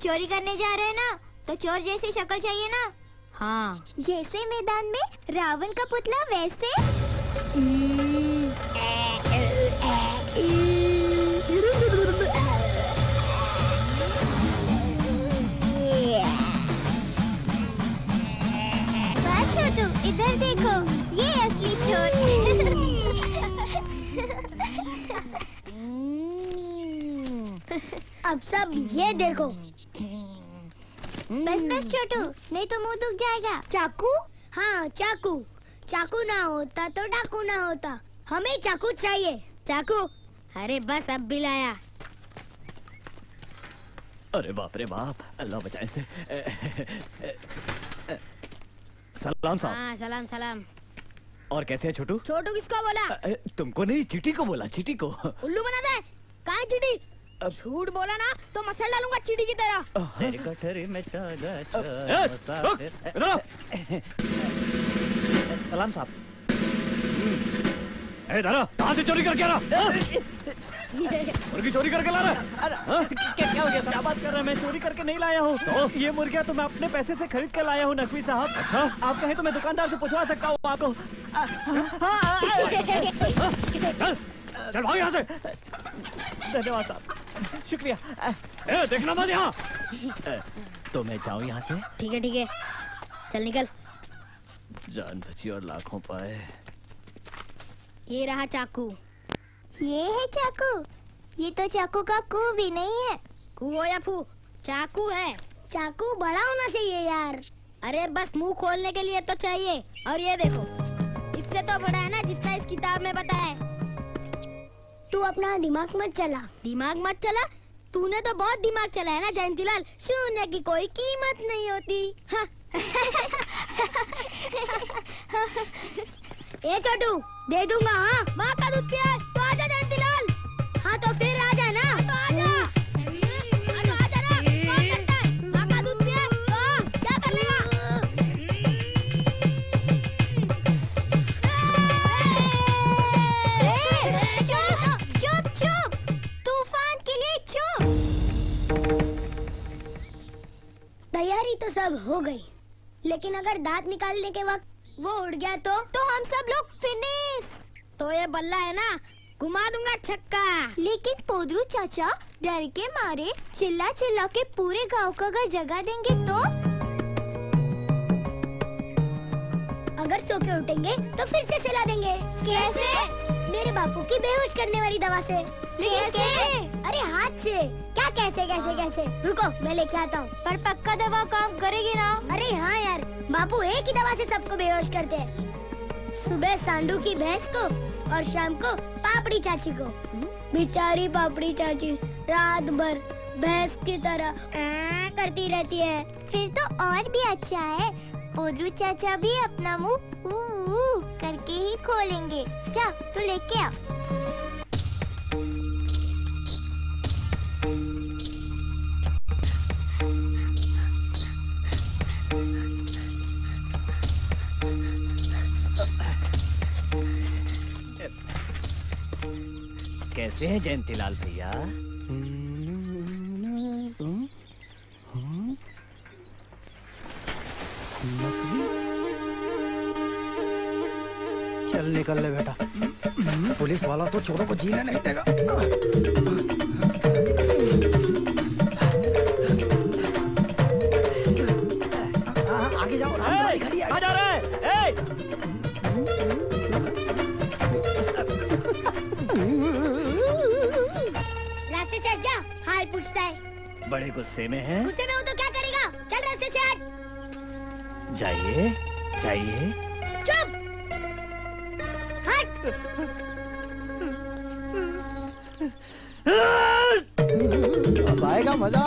चोरी करने जा रहे हैं ना, तो चोर जैसी शक्ल चाहिए ना। हाँ, जैसे मैदान में रावण का पुतला वैसे। छोटू इधर देखो, ये असली चोर। अब सब ये देखो। बस बस छोटू, नहीं तो मुंह दुख जाएगा। चाकू? हाँ चाकू। चाकू ना होता तो डाकू ना होता। हमें चाकू चाहिए। चाकू? अरे बस अब भी लाया। अरे बाप रे बाप, अल्लाह बचाए से। सलाम साहब। हाँ सलाम सलाम। और कैसे है छोटू? छोटू किसको बोला? तुमको नहीं, चीटी को बोला, चीटी को। उल्लू बना दे। कहाँ है चीटी? झूठ बोला ना तो मसल डालूंगा चीटी की तरह। तेरी कटोरी में सलाम साहब। दादा कहाँ से चोरी करके आ रहा? मुर्गी चोरी करके ला रहा? क्या हो गया? क्या बात कर रहे हैं? मैं चोरी करके नहीं लाया हूँ। तो ये मुर्गियाँ तो मैं अपने पैसे से खरीद कर लाया हूँ नकवी साहब। अच्छा? आप कहें तो मैं दुकानदार से पूछवा सकता हूँ आपको। चल भाग यहाँ से। धन्यवाद साहब, शुक्रिया। देखना मत यहाँ। तो मैं जाऊँ यहाँ से? ठीक है, चल निकल। जान बची और लाखों पाए। ये रहा चाकू। ये है चाकू? ये तो चाकू का कू भी नहीं है। कू हो या फू, चाकू है। चाकू बड़ा होना चाहिए यार। अरे बस मुंह खोलने के लिए तो चाहिए। और ये देखो, इससे तो बड़ा है ना जितना इस किताब में बताया है। तू अपना दिमाग मत चला। दिमाग मत चला? तूने तो बहुत दिमाग चला है ना जयंतीलाल। शून्य की कोई कीमत नहीं होती। हाँ। ए छोटू, दे दूंगा। हाँ माँ का दूध पिया है तो आजा जयंतीलाल। हाँ तो फिर आजा ना। तो आजा। तो आजा ना। कौन करता है? माँ का दूध पिया है तो क्या कर लेगा? चुप चुप, तूफान के लिए चुप। तैयारी तो सब हो गई, लेकिन अगर दांत निकालने के वक्त वो उड़ गया तो हम सब लोग फिनिश। तो ये बल्ला है ना, घुमा दूंगा छक्का। लेकिन पोदरू चाचा डर के मारे चिल्ला चिल्ला के पूरे गांव का अगर जगा देंगे तो? अगर सो के उठेंगे तो फिर से सुला देंगे। कैसे? मेरे बापू की बेहोश करने वाली दवा से। कैसे? अरे हाथ से। क्या कैसे कैसे कैसे? रुको मैं लेके आता हूँ। पर पक्का दवा काम करेगी ना? अरे हाँ यार, बापू एक ही दवा से सबको बेहोश करते हैं। सुबह सांडू की भैंस को और शाम को पापड़ी चाची को। बेचारी पापड़ी चाची रात भर भैंस की तरह करती रहती है। फिर तो और भी अच्छा है, पोदरू चाचा भी अपना मुंह ऊ करके ही खोलेंगे। जा तू लेके आ। कैसे हैं जयंतीलाल भैया? चल निकल ले बेटा, पुलिस वाला तो चोरों को जीने नहीं देगा। आगे जाओ, गाड़ी खड़ी है। आ जा रहा है। रास्ते से हट जा, हाल पूछता है। बड़े गुस्से में हैं? गुस्से में हूँ तो क्या करेगा? चल रास्ते से हट। जाइए जाइए। चुप, हट। अब आएगा मजा।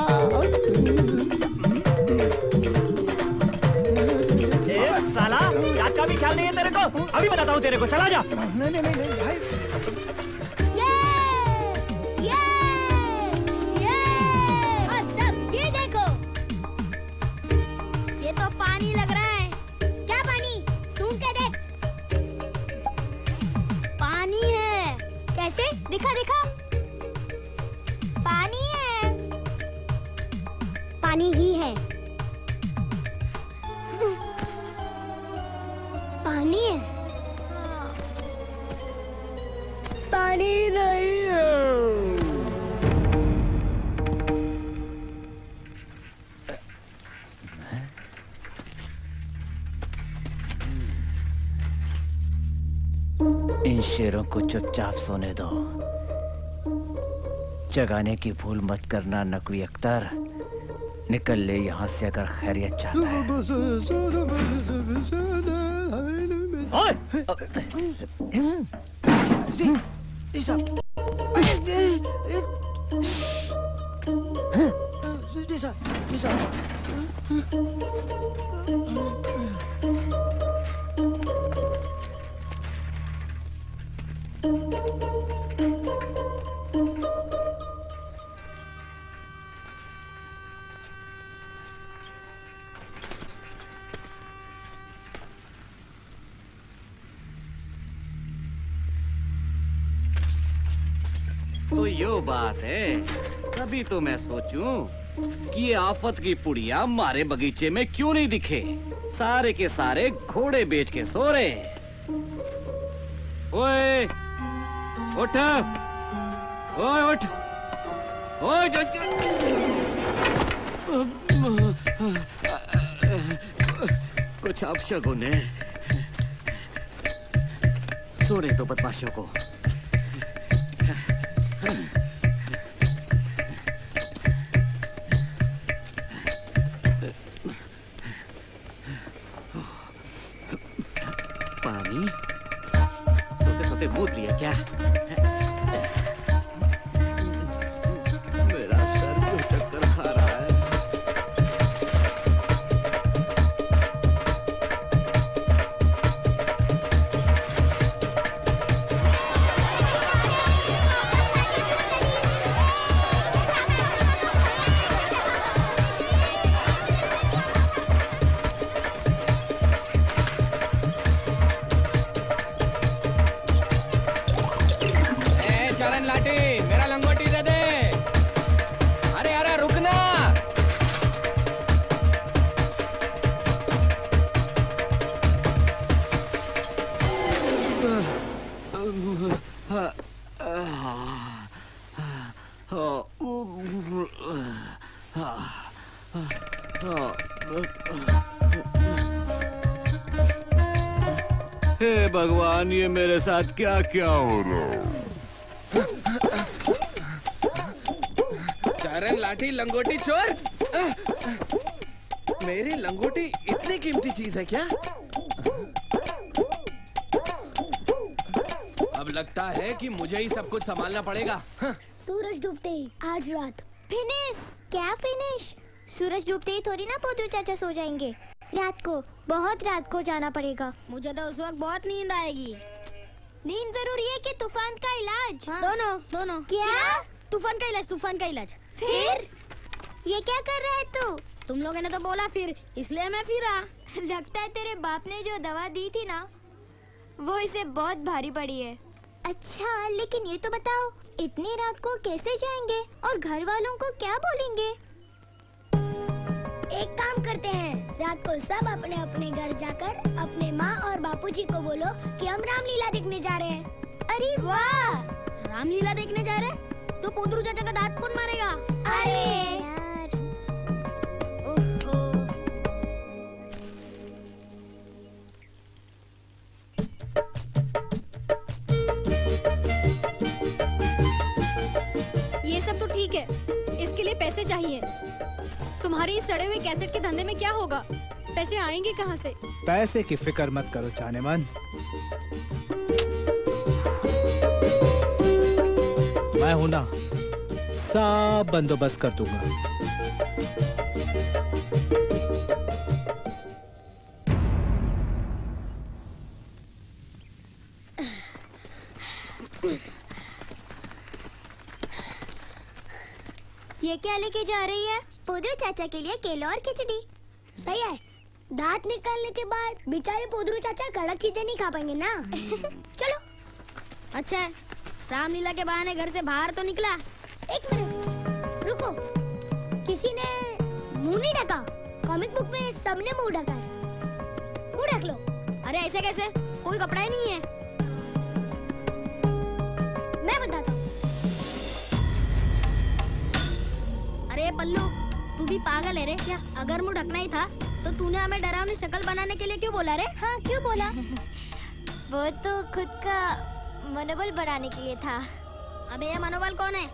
साला रात का भी ख्याल नहीं है तेरे को? अभी बताता हूँ तेरे को, चला जा। नहीं भाई। अब सब ये देखो, ये तो पानी लग रहा है। क्या पानी? सूंघ के देख। पानी है। कैसे? दिखा दिखा। पानी है। पानी ही है। पानी है। पानी नहीं है। इन शेरों को चुपचाप सोने दो। जगाने की भूल मत करना नकवी अख्तर। निकल ले यहाँ से अगर खैरियत चाहता है। तो यो बात है, तभी तो मैं सोचूं कि ये आफत की पुड़िया हमारे बगीचे में क्यों नहीं दिखे। सारे के सारे घोड़े बेच के सो रहे। ओए उठ, ओए उठ, ओए कुछ अपशगुन है। सोने दो बदमाशों को। पानी सोते सोते मूत लिया क्या? मेरा सर क्यों चक्कर खा रहा है? चरण लाठी, मेरा लंगोटी दे दे। अरे अरे रुकना। हे भगवान, ये मेरे साथ क्या क्या हो रहा है? चरण लाठी लंगोटी चोर। मेरी लंगोटी इतनी कीमती चीज है क्या? अब लगता है कि मुझे ही सब कुछ संभालना पड़ेगा। सूरज डूबते ही आज रात फिनिश। क्या फिनिश? सूरज डूबते ही थोड़ी ना पोतरू चाचा सो जाएंगे। रात को, बहुत रात को जाना पड़ेगा। मुझे तो उस वक्त बहुत नींद आएगी। नींद जरूरी है कि तूफान का इलाज? हाँ। दोनों दोनों। क्या? तूफान का इलाज, तूफान का इलाज। फिर ये क्या कर रहा है तू? तुम लोगों ने तो बोला फिर, इसलिए मैं फिरा। लगता है तेरे बाप ने जो दवा दी थी ना, वो इसे बहुत भारी पड़ी है। अच्छा, लेकिन ये तो बताओ, इतनी रात को कैसे जाएंगे और घर वालों को क्या बोलेंगे? एक काम करते हैं, रात को सब अपने अपने घर जाकर अपने माँ और बापूजी को बोलो कि हम रामलीला देखने जा रहे हैं। अरे वाह! रामलीला देखने जा रहे हैं? तो पोतरू चाचा का दांत कौन मारेगा? अरे यार, ओहो। ये सब तो ठीक है, इसके लिए पैसे चाहिए। तुम्हारे इस सड़े हुए कैसेट के धंधे में क्या होगा? पैसे आएंगे कहाँ से? पैसे की फिक्र मत करो जानेमन, मैं हूं ना, सब बंदोबस्त कर दूंगा। ये क्या लेके जा रही है? पोदरू चाचा के लिए केला और खिचड़ी। सही है, दांत निकालने के बाद बेचारे पोदरू चाचा कड़क चीजें नहीं खा पाएंगे ना। चलो। अच्छा है, रामलीला के बहाने घर से बाहर तो निकला। एक मिनट रुको, किसी ने मुंह नहीं ढका? कॉमिक बुक में सबने मुंह ढका है, मुंह ढक लो। अरे ऐसे कैसे? कोई कपड़ा ही नहीं है। मैं बताता हूँ। अरे पल्लू, तू भी पागल है रे क्या? अगर मुंह ढकना ही था तो तूने हमें डरावनी शक्ल बनाने के लिए क्यों बोला रे? हाँ, क्यों बोला? वो तो खुद का मनोबल बढ़ाने के लिए था। अबे ये मनोबल कौन है?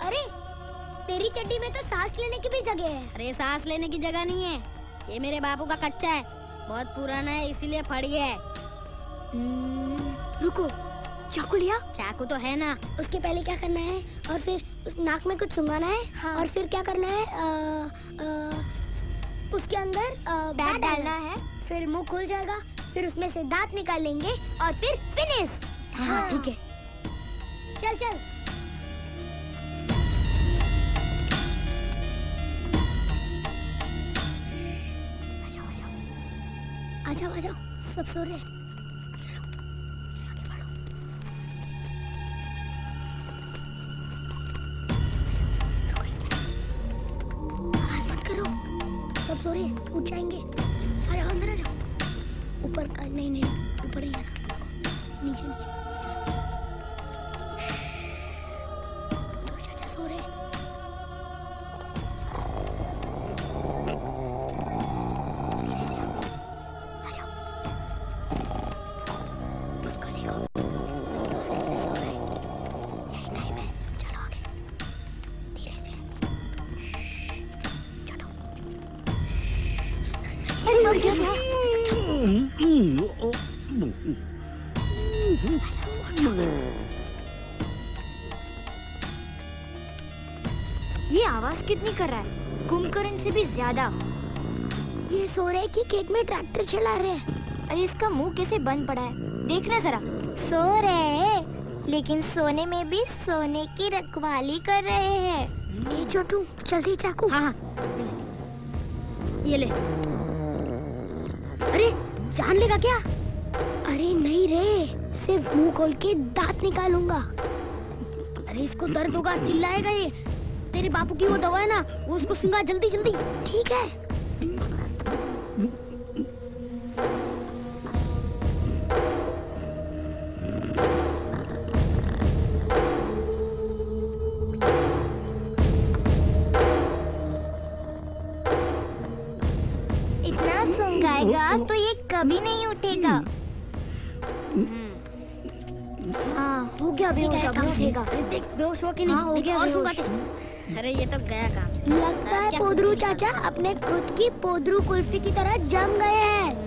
अरे तेरी चड्डी में तो सांस लेने की भी जगह है। अरे सांस लेने की जगह नहीं है, ये मेरे बापू का कच्चा है, बहुत पुराना है इसीलिए फट गया है। रुको, चाकू लिया? चाकू तो है ना। उसके पहले क्या करना है? और फिर उस नाक में कुछ सुंघाना है। हाँ। और फिर क्या करना है? उसके अंदर बैट डालना है, फिर मुंह खुल जाएगा, फिर उसमें से दांत निकाल लेंगे और फिर फिनिश। हाँ ठीक है, चल चल। आ जाओ, सब सो रहे हैं। आवाज मत करो, सब सो रहे हैं, उठ जाएंगे। आ जाओ, अंदर आ जाओ। ऊपर नहीं, ऊपर ही आना, नीचे। चाचा सो रहे हैं। ये आवाज कितनी कर रहा है? कुंभकर्ण से भी ज्यादा। ये सो रहे कि खेत में ट्रैक्टर चला रहे हैं। अरे इसका मुंह कैसे बंद पड़ा है, देखना जरा। सो रहे लेकिन सोने में भी सोने की रखवाली कर रहे हैं। ये छोटू, जल्दी चाकू। हाँ, ये ले। अरे जान लेगा क्या? अरे नहीं रे, सिर्फ मुंह खोल के दांत निकालूंगा। अरे इसको दर्द होगा, चिल्लाएगा ये। तेरे बापू की वो दवा है ना, वो उसको सुंघा जल्दी जल्दी। ठीक है। इतना सुंघाएगा तो ये कभी नहीं उठेगा। हाँ, हो गया बेहोश। अरे देख बेहोश हो कि नहीं? हाँ, हो गया और बेहोश। सुंघाते। अरे ये तो गया काम से। लगता है पोदरू चाचा अपने खुद की पोदरू कुल्फी की तरह जम गए हैं।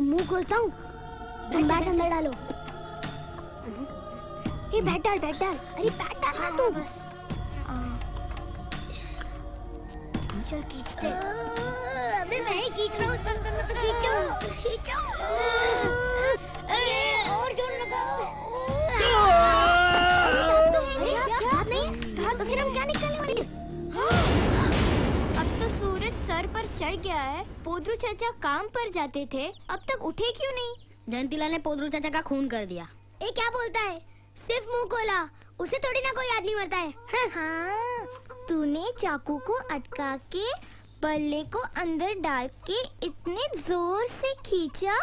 मुंह खोलता हूँ, तुम बैट अंदर डालो। ये बैट डाल। अरे बैट डालना तू। बस चल खींचते। अबे मैं ही खींच रहा हूँ, तुम तो खींचो। अरे और जोर लगाओ। तो फिर हम क्या निकलने वाले? अब तो सूरज सर पर चढ़ गया है। पोदरू चाचा काम पर जाते थे, अब तक उठे क्यों नहीं? जयंतीलाल ने पोदरू चाचा का खून कर दिया। ये क्या बोलता है? सिर्फ मुंह खोला, उसे थोड़ी ना कोई आदमी मरता है। हाँ, तूने चाकू को अटका के बल्ले को अंदर डाल के इतने जोर से खींचा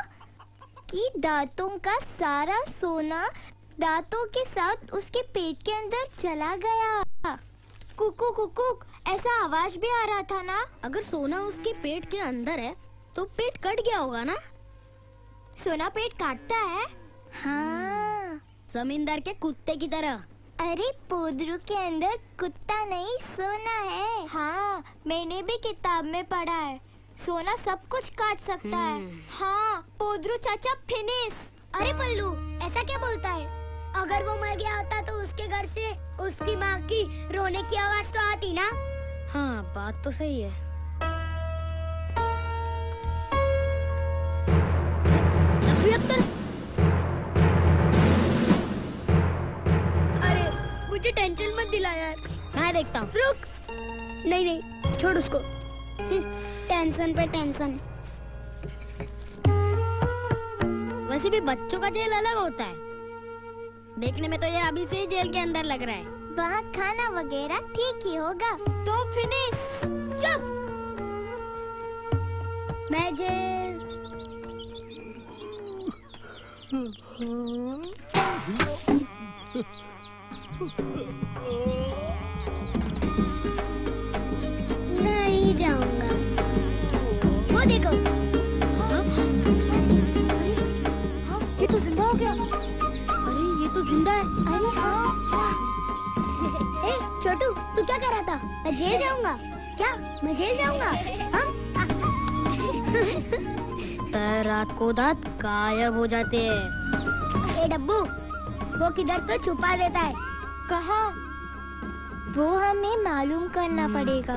कि दांतों का सारा सोना दांतों के साथ उसके पेट के अंदर चला गया। कुकू कुकुक ऐसा आवाज भी आ रहा था ना। अगर सोना उसके पेट के अंदर है तो पेट कट गया होगा ना? सोना पेट काटता है? हाँ, जमींदार के कुत्ते की तरह। अरे पोदरू के अंदर कुत्ता नहीं सोना है। हाँ, मैंने भी किताब में पढ़ा है, सोना सब कुछ काट सकता है। हाँ, पोदरू चाचा फिनिश। अरे पल्लू, ऐसा क्या बोलता है? अगर वो मर गया होता तो उसके घर से उसकी माँ की रोने की आवाज तो आती ना। हाँ, बात तो सही है। अरे मुझे टेंशन मत दिला यार, मैं देखता हूँ। रुक। नहीं, छोड़ उसको। टेंशन पे टेंशन। वैसे भी बच्चों का जेल अलग होता है। देखने में तो ये अभी से ही जेल के अंदर लग रहा है। वहाँ खाना वगैरह ठीक ही होगा। तो फिनिश। चुप। मैं जेल। सुंदर। अरे हाँ। ए, छोटू तू क्या कर रहा था? मैं जेल जाऊंगा। क्या? मैं जेल जाऊंगा? हाँ? रात को दांत गायब हो जाते हैं। ए डब्बू, वो किधर तो छुपा देता है। कहाँ? वो हमें मालूम करना पड़ेगा।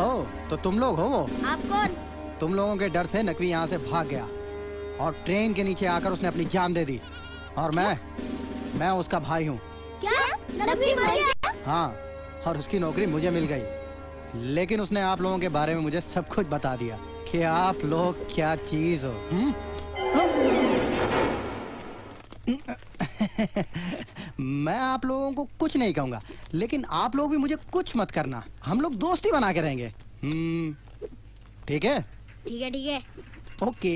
ओ, तो तुम लोग हो वो? आप कौन? तुम लोगों के डर से नकवी यहाँ से भाग गया और ट्रेन के नीचे आकर उसने अपनी जान दे दी। और मैं उसका भाई हूँ। क्या? नकवी मर गया? हाँ, और उसकी नौकरी मुझे मिल गई। लेकिन उसने आप लोगों के बारे में मुझे सब कुछ बता दिया कि आप लोग क्या चीज हो। मैं आप लोगों को कुछ नहीं कहूँगा, लेकिन आप लोग भी मुझे कुछ मत करना। हम लोग दोस्ती बना के रहेंगे। ठीक है? ठीक है, ठीक है। ओके।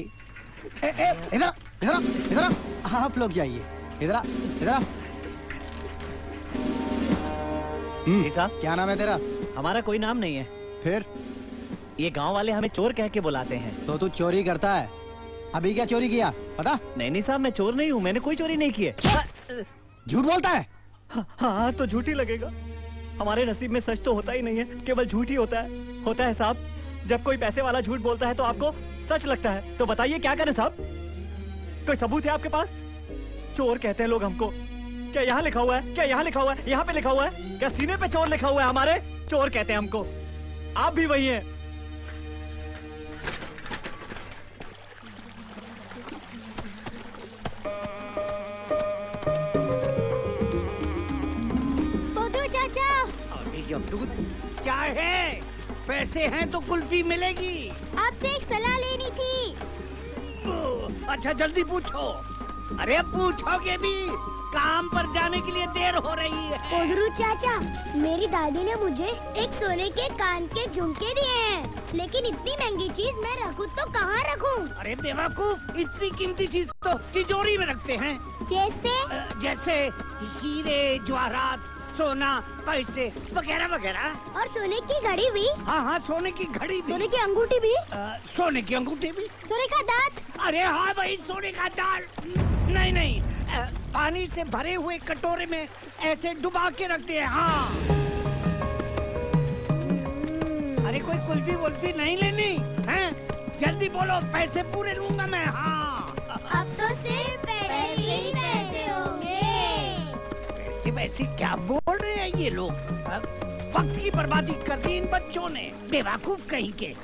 इधर इधर इधर आप लोग जाइए। इधर इधर। जी साहब। क्या नाम है तेरा? हमारा कोई नाम नहीं है। फिर? ये गांव वाले हमें चोर कह के बुलाते हैं। तो तू चोरी करता है? अभी क्या चोरी किया पता? नहीं साहब, मैं चोर नहीं हूँ। मैंने कोई चोरी नहीं की है। झूठ बोलता है? हाँ तो झूठ ही लगेगा। हमारे नसीब में सच तो होता ही नहीं है, केवल झूठ ही होता है साहब। जब कोई पैसे वाला झूठ बोलता है तो आपको सच लगता है। तो बताइए क्या करें साहब? कोई सबूत है आपके पास? चोर कहते हैं लोग हमको। क्या यहाँ लिखा हुआ है? क्या यहाँ लिखा हुआ है? यहाँ पे लिखा हुआ है? क्या सीने पे चोर लिखा हुआ है हमारे? चोर कहते हैं हमको। आप भी वही हैं। पोदरू चाचा। अरे अब्दुल, क्या है? पैसे हैं तो कुल्फी मिलेगी। आपसे एक सलाह लेनी थी। अच्छा जल्दी पूछो। अरे पूछोगे भी? काम पर जाने के लिए देर हो रही है। पोदरू चाचा, मेरी दादी ने मुझे एक सोने के कान के झुमके दिए हैं, लेकिन इतनी महंगी चीज मैं रखूं तो कहाँ रखूं? अरे बेवकूफ, इतनी कीमती चीज तो तिजोरी में रखते हैं। जैसे हीरे, जवाहरात, सोना, पैसे वगैरह वगैरह। और सोने की घड़ी भी? हाँ, सोने की घड़ी भी। सोने की अंगूठी भी? सोने की अंगूठी भी। सोने का दांत? अरे हाँ भाई, सोने का दांत। नहीं, पानी से भरे हुए कटोरे में ऐसे डुबा के रखते हैं। हाँ। अरे कोई कुल्फी वुल्फी नहीं लेनी है? जल्दी बोलो, पैसे पूरे लूंगा मैं। हाँ। अब तो सिर्फ पैसे ही पैसे होंगे। वैसे क्या बोल रहे हैं ये लोग? वक्त की बर्बादी कर दी इन बच्चों ने, बेवकूफ कहीं के।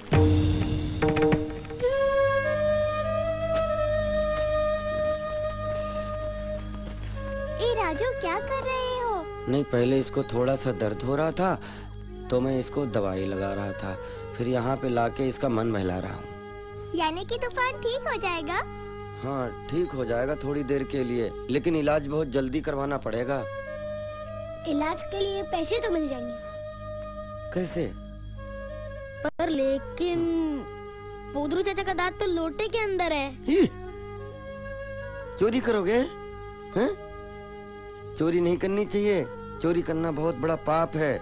राजू क्या कर रहे हो? नहीं, पहले इसको थोड़ा सा दर्द हो रहा था तो मैं इसको दवाई लगा रहा था, फिर यहाँ पे लाके इसका मन बहला रहा हूँ। यानी कि तूफान ठीक हो जाएगा? हाँ, ठीक हो जाएगा थोड़ी देर के लिए, लेकिन इलाज बहुत जल्दी करवाना पड़ेगा। इलाज के लिए पैसे तो मिल जाएंगे। कैसे? पर लेकिन पोदरू चाचा का दांत तो लोटे के अंदर है। चोरी करोगे? हैं? चोरी नहीं करनी चाहिए। चोरी करना बहुत बड़ा पाप है।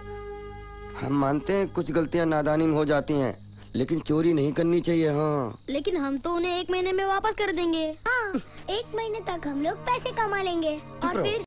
हम मानते हैं कुछ गलतियां नादानी में हो जाती हैं, लेकिन चोरी नहीं करनी चाहिए। हाँ, लेकिन हम तो उन्हें 1 महीने में वापस कर देंगे। हाँ, 1 महीने तक हम लोग पैसे कमा लेंगे और फिर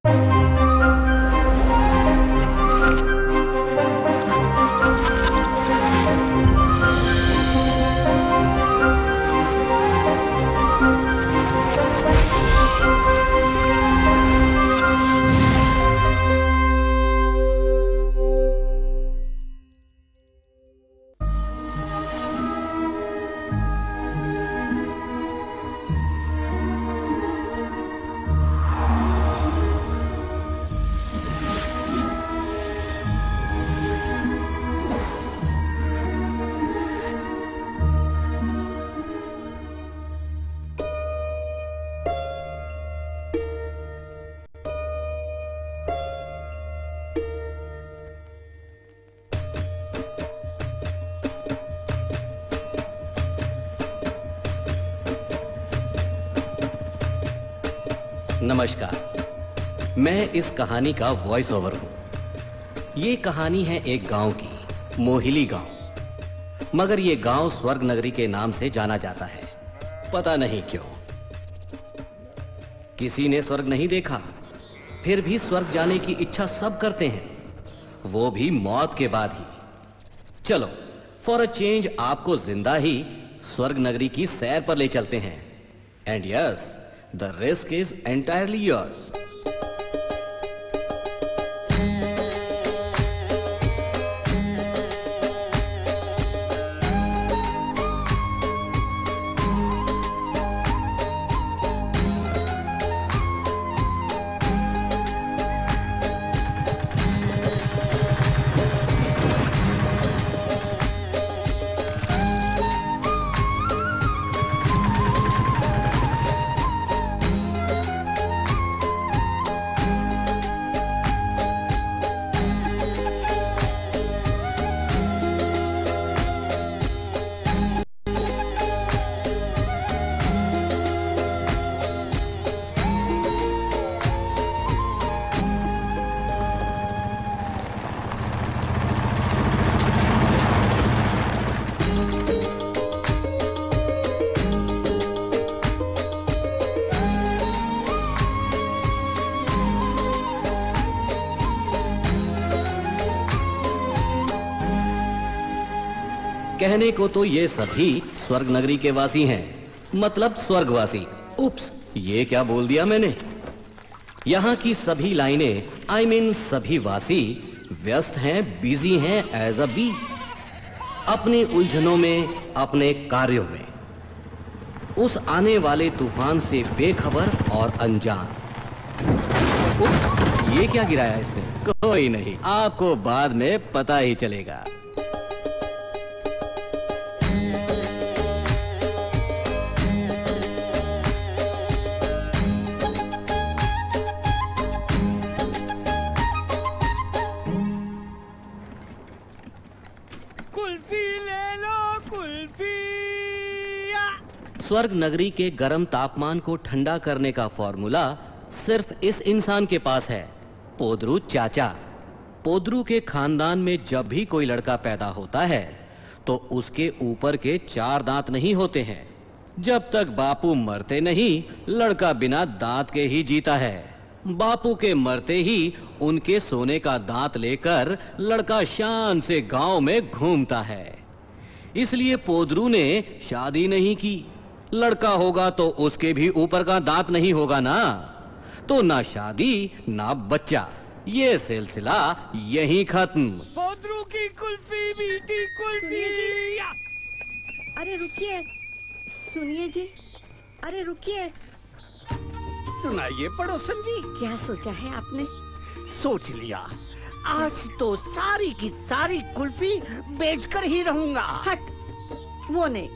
नमस्कार, मैं इस कहानी का वॉइस ओवर हूँ। ये कहानी है एक गांव की, मोहिली गांव। मगर ये गांव स्वर्ग नगरी के नाम से जाना जाता है। पता नहीं क्यों। किसी ने स्वर्ग नहीं देखा, फिर भी स्वर्ग जाने की इच्छा सब करते हैं, वो भी मौत के बाद ही। चलो फॉर अ चेंज आपको जिंदा ही स्वर्ग नगरी की सैर पर ले चलते हैं। And yes, the risk is entirely yours. कहने को तो ये सभी स्वर्ग नगरी के वासी हैं, मतलब स्वर्गवासी। उप्स, ये क्या बोल दिया मैंने। यहाँ की सभी लाइनें, आई मीन सभी वासी व्यस्त हैं, बिजी हैं एज अ बी, अपनी उलझनों में, अपने कार्यों में, उस आने वाले तूफान से बेखबर और अनजान। उप्स, ये क्या गिराया इसने। कोई नहीं, आपको बाद में पता ही चलेगा। स्वर्ग नगरी के गर्म तापमान को ठंडा करने का फॉर्मूला सिर्फ इस इंसान के पास है, पोदरू चाचा। पोदरू के खानदान में जब भी कोई लड़का पैदा होता है तो उसके ऊपर के 4 दांत नहीं होते हैं। जब तक बापू मरते नहीं, लड़का बिना दांत के ही जीता है। बापू के मरते ही उनके सोने का दांत लेकर लड़का शान से गांव में घूमता है। इसलिए पोदरू ने शादी नहीं की। लड़का होगा तो उसके भी ऊपर का दांत नहीं होगा ना, तो ना शादी ना बच्चा। ये सिलसिला यहीं खत्म। पोदरू की कुल्फी, मीठी कुल्फी। अरे रुकिए, सुनिए जी, अरे रुकिए। सुनाइए पड़ोसन जी। क्या सोचा है आपने? सोच लिया, आज तो सारी की सारी कुल्फी बेचकर ही रहूंगा। हट, वो नहीं,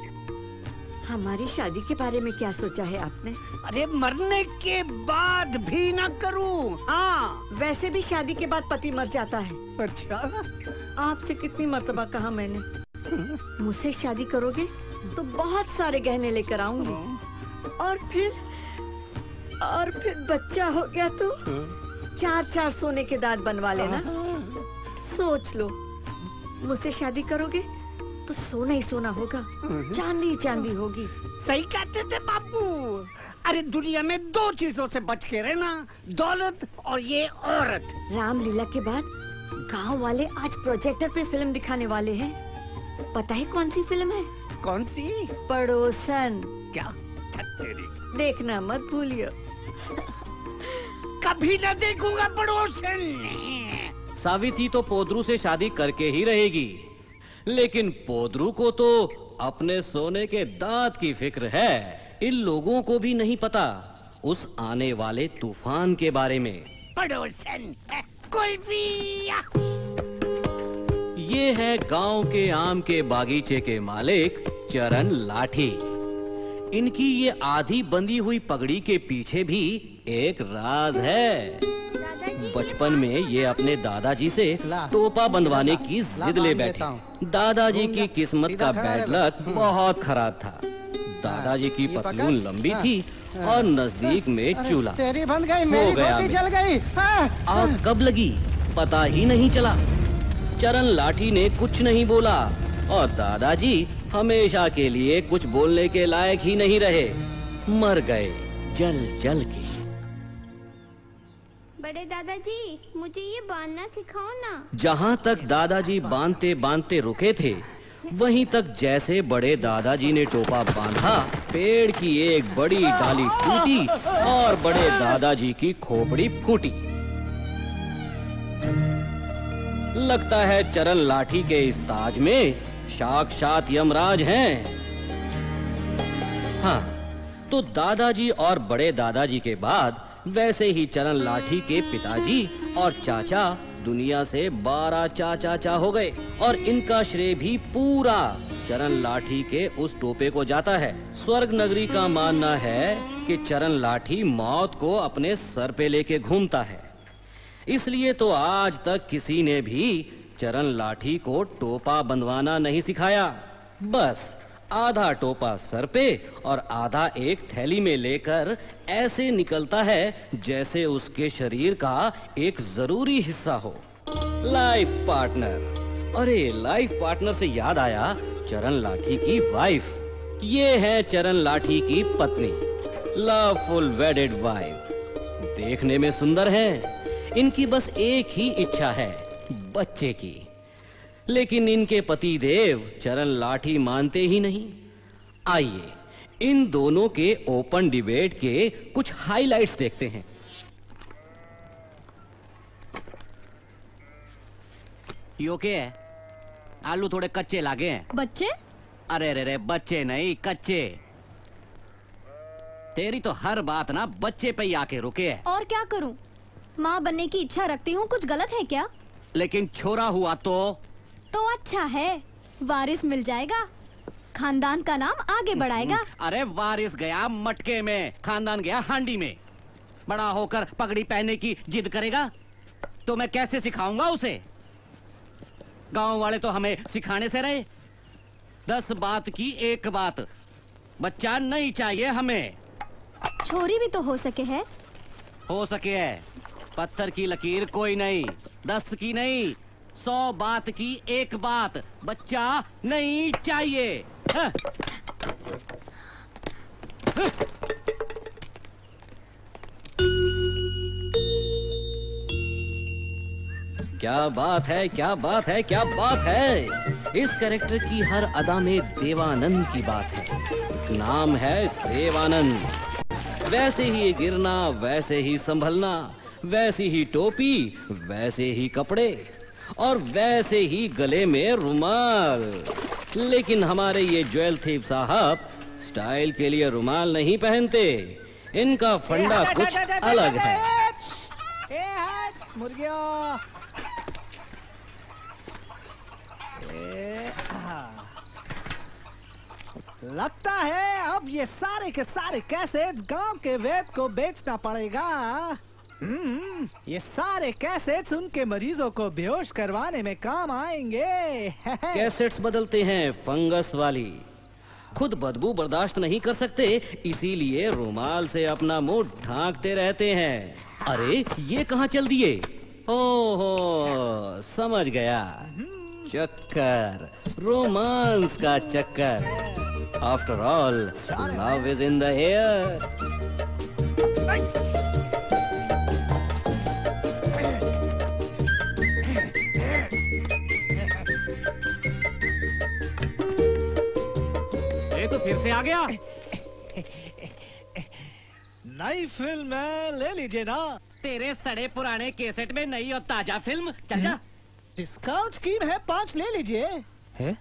हमारी शादी के बारे में क्या सोचा है आपने? अरे मरने के बाद भी ना करूं। हाँ, वैसे भी शादी के बाद पति मर जाता है। अच्छा, आपसे कितनी मर्तबा कहा मैंने, मुझसे शादी करोगे तो बहुत सारे गहने लेकर आऊंगी, और फिर बच्चा हो गया तो 4-4 सोने के दांत बनवा लेना। सोच लो, मुझसे शादी करोगे तो सोना ही सोना होगा, चांदी ही चांदी होगी। सही कहते थे बापू। अरे दुनिया में 2 चीजों से बच के रहना, दौलत और ये औरत। रामलीला के बाद गांव वाले आज प्रोजेक्टर पे फिल्म दिखाने वाले हैं। पता है कौन सी फिल्म है? कौन सी? पड़ोसन। क्या? देखना मत भूलियो। कभी न देखूंगा पड़ोसन। सावित्री तो पोदरू से शादी करके ही रहेगी, लेकिन पोदरू को तो अपने सोने के दांत की फिक्र है। इन लोगों को भी नहीं पता उस आने वाले तूफान के बारे में। पड़ोसन कुल्फी। ये है गांव के आम के बागीचे के मालिक चरण लाठी। इनकी ये आधी बंधी हुई पगड़ी के पीछे भी एक राज है। बचपन में ये अपने दादाजी से टोपा बंधवाने की जिद ले बैठे। दादाजी की किस्मत का बैड लक बहुत खराब था। दादाजी की पतलून लंबी थी और नजदीक में चूल्हा। तेरी बन गई, हो मेरी गया रोटी जल गई। आग कब लगी पता ही नहीं चला। चरण लाठी ने कुछ नहीं बोला, और दादाजी हमेशा के लिए कुछ बोलने के लायक ही नहीं रहे, मर गए जल जल के। बड़े दादाजी, मुझे ये बांधना सिखाओ ना। जहाँ तक दादाजी बांधते बांधते रुके थे, वहीं तक जैसे बड़े दादाजी ने टोपा बांधा, पेड़ की एक बड़ी डाली टूटी और बड़े दादाजी की खोपड़ी फूटी। लगता है चरण लाठी के इस ताज में साक्षात यमराज हैं। हाँ, तो दादाजी और बड़े दादाजी के बाद वैसे ही चरण लाठी के पिताजी और चाचा दुनिया से 12 चाचा हो गए और इनका श्रेय भी पूरा चरण लाठी के उस टोपे को जाता है। स्वर्ग नगरी का मानना है कि चरण लाठी मौत को अपने सर पे लेके घूमता है, इसलिए तो आज तक किसी ने भी चरण लाठी को टोपा बंधवाना नहीं सिखाया। बस आधा टोपा सर पे और आधा एक थैली में लेकर ऐसे निकलता है जैसे उसके शरीर का एक जरूरी हिस्सा हो। Life partner. अरे लाइफ पार्टनर से याद आया, चरण लाठी की वाइफ। ये है चरण लाठी की पत्नी, लवफुल वेडेड वाइफ। देखने में सुंदर है। इनकी बस एक ही इच्छा है, बच्चे की। लेकिन इनके पति देव चरण लाठी मानते ही नहीं। आइए इन दोनों के ओपन डिबेट के कुछ हाइलाइट्स देखते हैं। यो क्या है? आलू थोड़े कच्चे लागे हैं। बच्चे? अरे रे रे, बच्चे नहीं कच्चे। तेरी तो हर बात ना बच्चे पे ही आके रुके है। और क्या करूं? माँ बनने की इच्छा रखती हूँ, कुछ गलत है क्या? लेकिन छोरा हुआ तो अच्छा है, वारिस मिल जाएगा, खानदान का नाम आगे बढ़ाएगा। अरे वारिस गया मटके में, खानदान गया हांडी में। बड़ा होकर पगड़ी पहनने की जिद करेगा तो मैं कैसे सिखाऊंगा उसे? गांव वाले तो हमें सिखाने से रहे। 10 बात की एक बात, बच्चा नहीं चाहिए हमें। छोरी भी तो हो सके है। हो सके है, पत्थर की लकीर कोई नहीं, 10 की नहीं, 100 बात की एक बात, बच्चा नहीं चाहिए। हाँ। क्या बात है, क्या बात है, क्या बात है। इस कैरेक्टर की हर अदा में देवानंद की बात है। नाम है सेवानंद। वैसे ही गिरना, वैसे ही संभलना, वैसी ही टोपी, वैसे ही कपड़े और वैसे ही गले में रुमाल। लेकिन हमारे ये ज्वेल थीप साहब स्टाइल के लिए रुमाल नहीं पहनते। इनका फंडा कुछ अलग है। मुर्गियों, लगता है अब ये सारे के सारे कैसेट गांव के वेद को बेचना पड़ेगा। ये सारे कैसेट्स उनके मरीजों को बेहोश करवाने में काम आएंगे। कैसेट्स बदलते हैं फंगस वाली, खुद बदबू बर्दाश्त नहीं कर सकते, इसीलिए रुमाल से अपना मुंह ढांकते रहते हैं। अरे ये कहाँ चल दिए? ओहो समझ गया, चक्कर, रोमांस का चक्कर। After all love is in the air. तो फिर से आ गया। नई फिल्म है, ले लीजिए ना। तेरे सड़े पुराने कैसेट में नई और ताजा फिल्म, चल जा। डिस्काउंट स्कीम है, 5 ले लीजिए। है?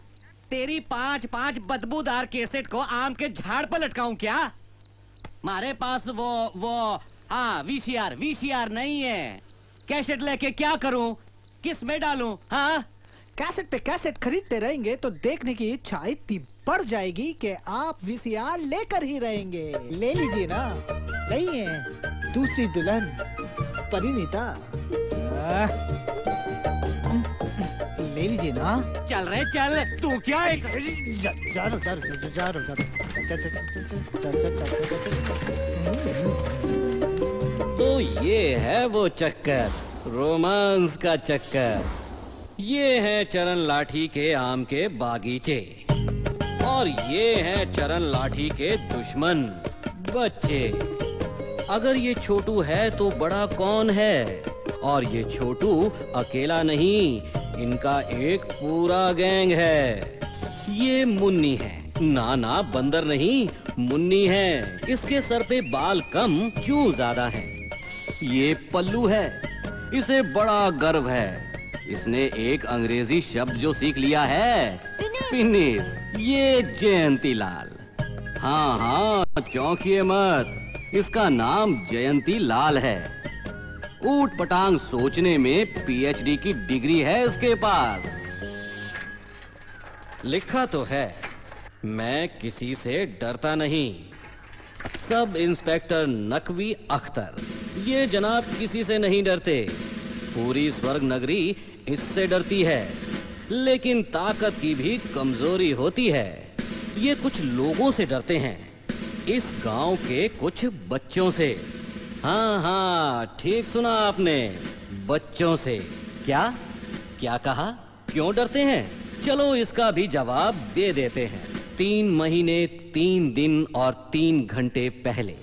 तेरी 5 बदबूदार कैसेट को आम के झाड़ पर लटकाऊं क्या? हमारे पास वो हाँ वीसीआर नहीं है। कैसेट लेके क्या करूं? किस में डालूं? हाँ, कैसेट पे कैसेट खरीदते रहेंगे तो देखने की इच्छा इतनी बढ़ जाएगी कि आप वीसीआर लेकर ही रहेंगे। ले लीजिए ना। नहीं है दूसरी दुल्हन परिणीता, ले लीजिए ना। चल रहे चल, तू क्या एक तो ये है वो चक्कर, रोमांस का चक्कर। ये हैं चरण लाठी के आम के बागीचे और ये हैं चरण लाठी के दुश्मन बच्चे। अगर ये छोटू है तो बड़ा कौन है? और ये छोटू अकेला नहीं, इनका एक पूरा गैंग है। ये मुन्नी है, ना बंदर नहीं, मुन्नी है। इसके सर पे बाल कम, जू ज्यादा है। ये पल्लू है, इसे बड़ा गर्व है। इसने एक अंग्रेजी शब्द जो सीख लिया है, फिनिश। ये जयंती लाल। हाँ, चौंकिए मत, इसका नाम जयंती लाल है। ऊट पटांग सोचने में पीएचडी की डिग्री है इसके पास। लिखा तो है, मैं किसी से डरता नहीं। सब इंस्पेक्टर नकवी अख्तर, ये जनाब किसी से नहीं डरते। पूरी स्वर्ग नगरी इससे डरती है। लेकिन ताकत की भी कमजोरी होती है। ये कुछ लोगों से डरते हैं, इस गांव के कुछ बच्चों से। हाँ, ठीक सुना आपने, बच्चों से। क्या कहा? क्यों डरते हैं? चलो इसका भी जवाब दे देते हैं। 3 महीने 3 दिन और 3 घंटे पहले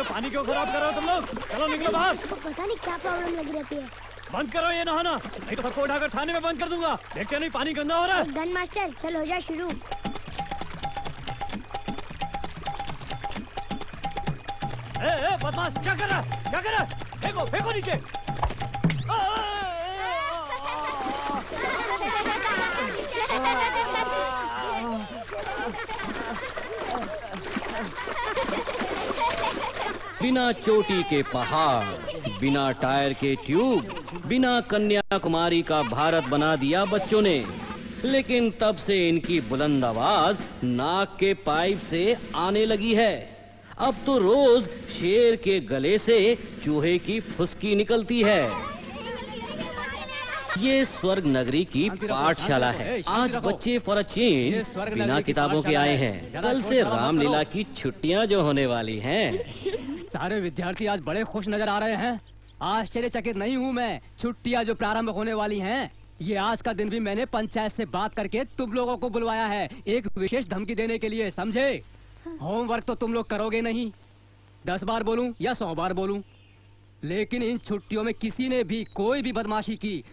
पानी क्यों खराब कर रहे हो तुम लोग? चलो निकलो बाहर। पता नहीं क्या प्रॉब्लम लगी रहती है। बंद करो ये नहाना, नहीं तो सबको उठाकर थाने में बंद कर दूंगा। देखते नहीं पानी गंदा हो रहा है। गन मास्टर, चल हो जा शुरू। बदमाश, क्या कर रहा है? क्या कर रहा है? फेंको नीचे। बिना चोटी के पहाड़, बिना टायर के ट्यूब, बिना कन्याकुमारी का भारत बना दिया बच्चों ने। लेकिन तब से इनकी बुलंद आवाज नाक के पाइप से आने लगी है। अब तो रोज शेर के गले से चूहे की फुसकी निकलती है। ये स्वर्ग नगरी की पाठशाला है। आज बच्चे फॉर अ चेंज बिना किताबों के आए हैं। कल से रामलीला की छुट्टियां जो होने वाली हैं। सारे विद्यार्थी आज बड़े खुश नजर आ रहे हैं। आश्चर्यचकित नहीं हूँ मैं। छुट्टियाँ जो प्रारंभ होने वाली हैं, ये आज का दिन भी मैंने पंचायत से बात करके तुम लोगों को बुलवाया है, एक विशेष धमकी देने के लिए, समझे? होमवर्क तो तुम लोग करोगे नहीं, 10 बार बोलूं या 100 बार बोलूं, लेकिन इन छुट्टियों में किसी ने भी कोई भी बदमाशी की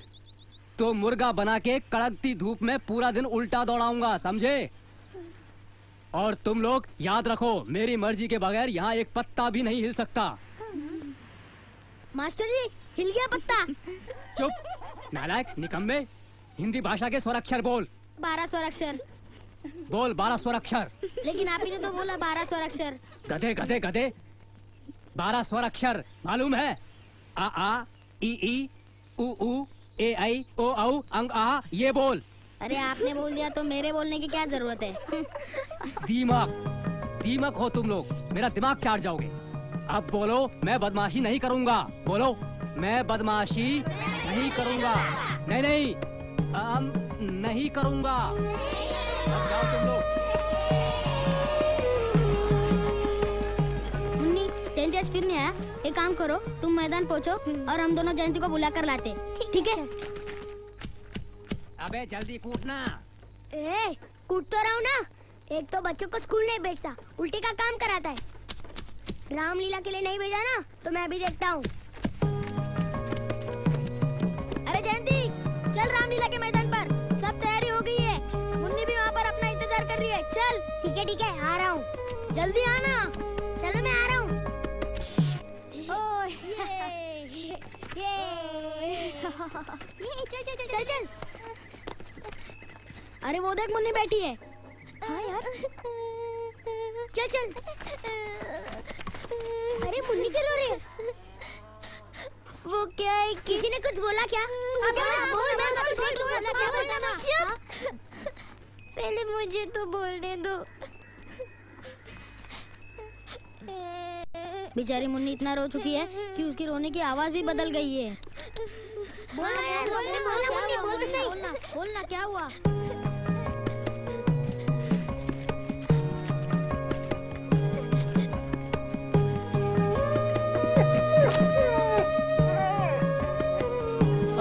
तो मुर्गा बना के कड़कती धूप में पूरा दिन उल्टा दौड़ाऊंगा, समझे? और तुम लोग याद रखो, मेरी मर्जी के बगैर यहाँ एक पत्ता भी नहीं हिल सकता। मास्टर जी, हिल गया पत्ता। चुप नालायक, निकम्मे। हिंदी भाषा के स्वराक्षर बोल। 12 स्वराक्षर बोल। 12 स्वराक्षर। लेकिन आप ही ने तो बोला 12 स्वराक्षर। गधे गधे गधे, 12 स्वराक्षर मालूम है? आ आ, ई ई, उ ऊ, ए आई, ओ औ, अंग आ, ये बोल। अरे आपने बोल दिया तो मेरे बोलने की क्या जरूरत है? दीमक हो तुम लोग, मेरा दिमाग चाट जाओगे। अब बोलो, मैं बदमाशी नहीं करूंगा। बोलो, मैं बदमाशी नहीं करूंगा। नहीं, नहीं करूंगा। अब जाओ तुम लोग। मुन्नी, जयंती आज फिर नहीं आया। एक काम करो, तुम मैदान पहुंचो और हम दोनों जयंती को बुला कर लाते। ठीक है? अबे जल्दी कूटना। कूट तो रहा हूँ ना। एक तो बच्चों को स्कूल नहीं भेजता, उल्टे का काम कराता है। रामलीला के लिए नहीं भेजा ना, तो मैं अभी देखता हूँ। अरे जयंती, चल रामलीला के मैदान पर, सब तैयारी हो गई है। मुन्नी भी वहाँ पर अपना इंतजार कर रही है। चल। ठीक है, आ रहा हूँ। जल्दी आना। चलो, मैं आ रहा हूँ। चल। अरे वो देख, मुन्नी बैठी है। हाँ यार, चल। अरे मुन्नी क्यों रो रही है? वो क्या है, किसी ने कुछ बोला क्या? पहले मुझे तो बोलने दो। बेचारी मुन्नी इतना रो चुकी है कि उसकी रोने की आवाज भी बदल गई है। बोलना क्या हुआ?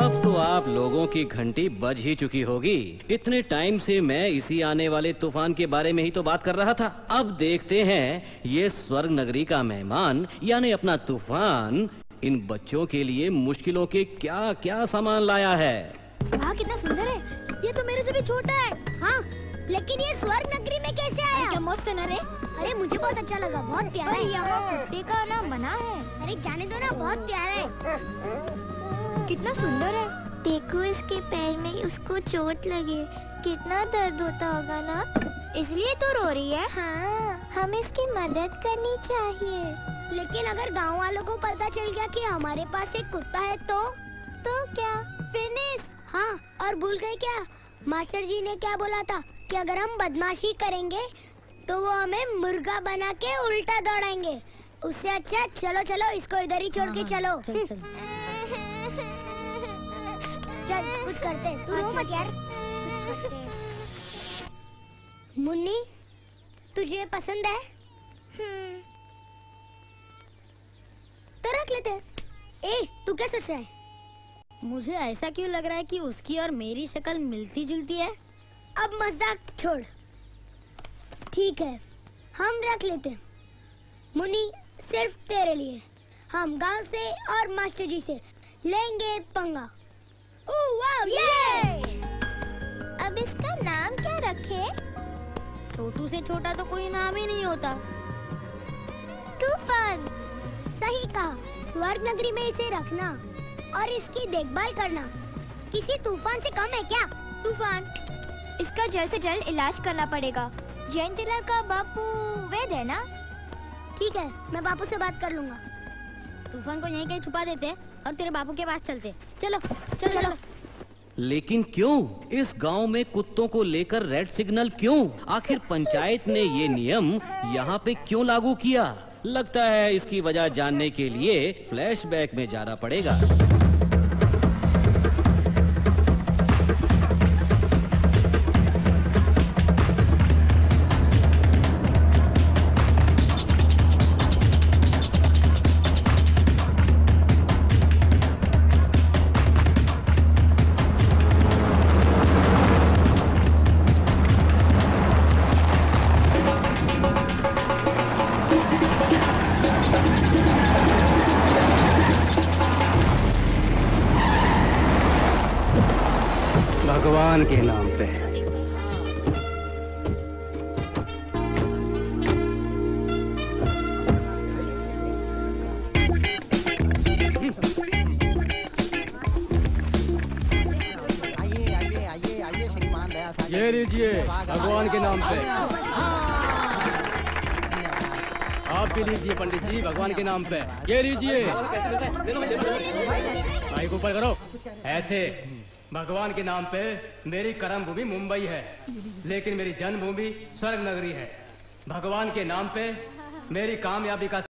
अब तो आप लोगों की घंटी बज ही चुकी होगी। इतने टाइम से मैं इसी आने वाले तूफान के बारे में ही तो बात कर रहा था। अब देखते हैं ये स्वर्ग नगरी का मेहमान यानी अपना तूफान इन बच्चों के लिए मुश्किलों के क्या क्या सामान लाया है। वाह कितना सुंदर है। ये तो मेरे से भी छोटा है। हाँ, लेकिन ये स्वर्ग नगरी में कैसे आया? क्या मस्त है ना रे? अरे मुझे बहुत अच्छा लगा, बहुत प्यारा है। यहाँ कुत्ते का ना बना है। अरे जाने दो ना, बहुत प्यारा है। कितना सुंदर है। देखो इसके पैर में उसको चोट लगे, कितना दर्द होता होगा ना, इसलिए तो रो रही है। हाँ, हमें इसकी मदद करनी चाहिए। लेकिन अगर गांव वालों को पता चल गया कि हमारे पास एक कुत्ता है तो क्या? फिनिश। हाँ, और भूल गए क्या, मास्टर जी ने क्या बोला था कि अगर हम बदमाशी करेंगे तो वो हमें मुर्गा बना के उल्टा दौड़ाएंगे। उससे अच्छा चलो चलो इसको इधर ही छोड़ के चलो। चल कुछ करते, तू रो मत यार। कुछ करते। मुन्नी, तुझे पसंद है? तो रख लेते। ए, तू क्या सोच रहा है? मुझे ऐसा क्यों लग रहा है कि उसकी और मेरी शक्ल मिलती जुलती है। अब मजाक छोड़, ठीक है हम रख लेते। मुन्नी, सिर्फ तेरे लिए हम गांव से और मास्टर जी से लेंगे पंगा। अब इसका नाम क्या रखे? छोटू से छोटा तो कोई नाम ही नहीं होता। तूफान। सही कहा, स्वर्ग नगरी में इसे रखना और इसकी देखभाल करना किसी तूफान से कम है क्या? तूफान, इसका जल्द से जल्द इलाज करना पड़ेगा। जैन टेलर का बापू वैद है ना? ठीक है, मैं बापू से बात कर लूंगा। तूफान को यहीं कहीं छुपा देते और तेरे बापू के पास चलते। चलो चलो चलो। लेकिन क्यों इस गांव में कुत्तों को लेकर रेड सिग्नल क्यों? आखिर पंचायत ने ये नियम यहाँ पे क्यों लागू किया? लगता है इसकी वजह जानने के लिए फ्लैशबैक में जाना पड़ेगा। भगवान के नाम पे। ये लीजिए भगवान के नाम पे। आप भी लीजिए पंडित जी भगवान के नाम पे। ये लीजिए, भाई को ऊपर करो ऐसे। भगवान के नाम पे मेरी कर्म भूमि मुंबई है, लेकिन मेरी जन्मभूमि स्वर्ग नगरी है। भगवान के नाम पे मेरी कामयाबी का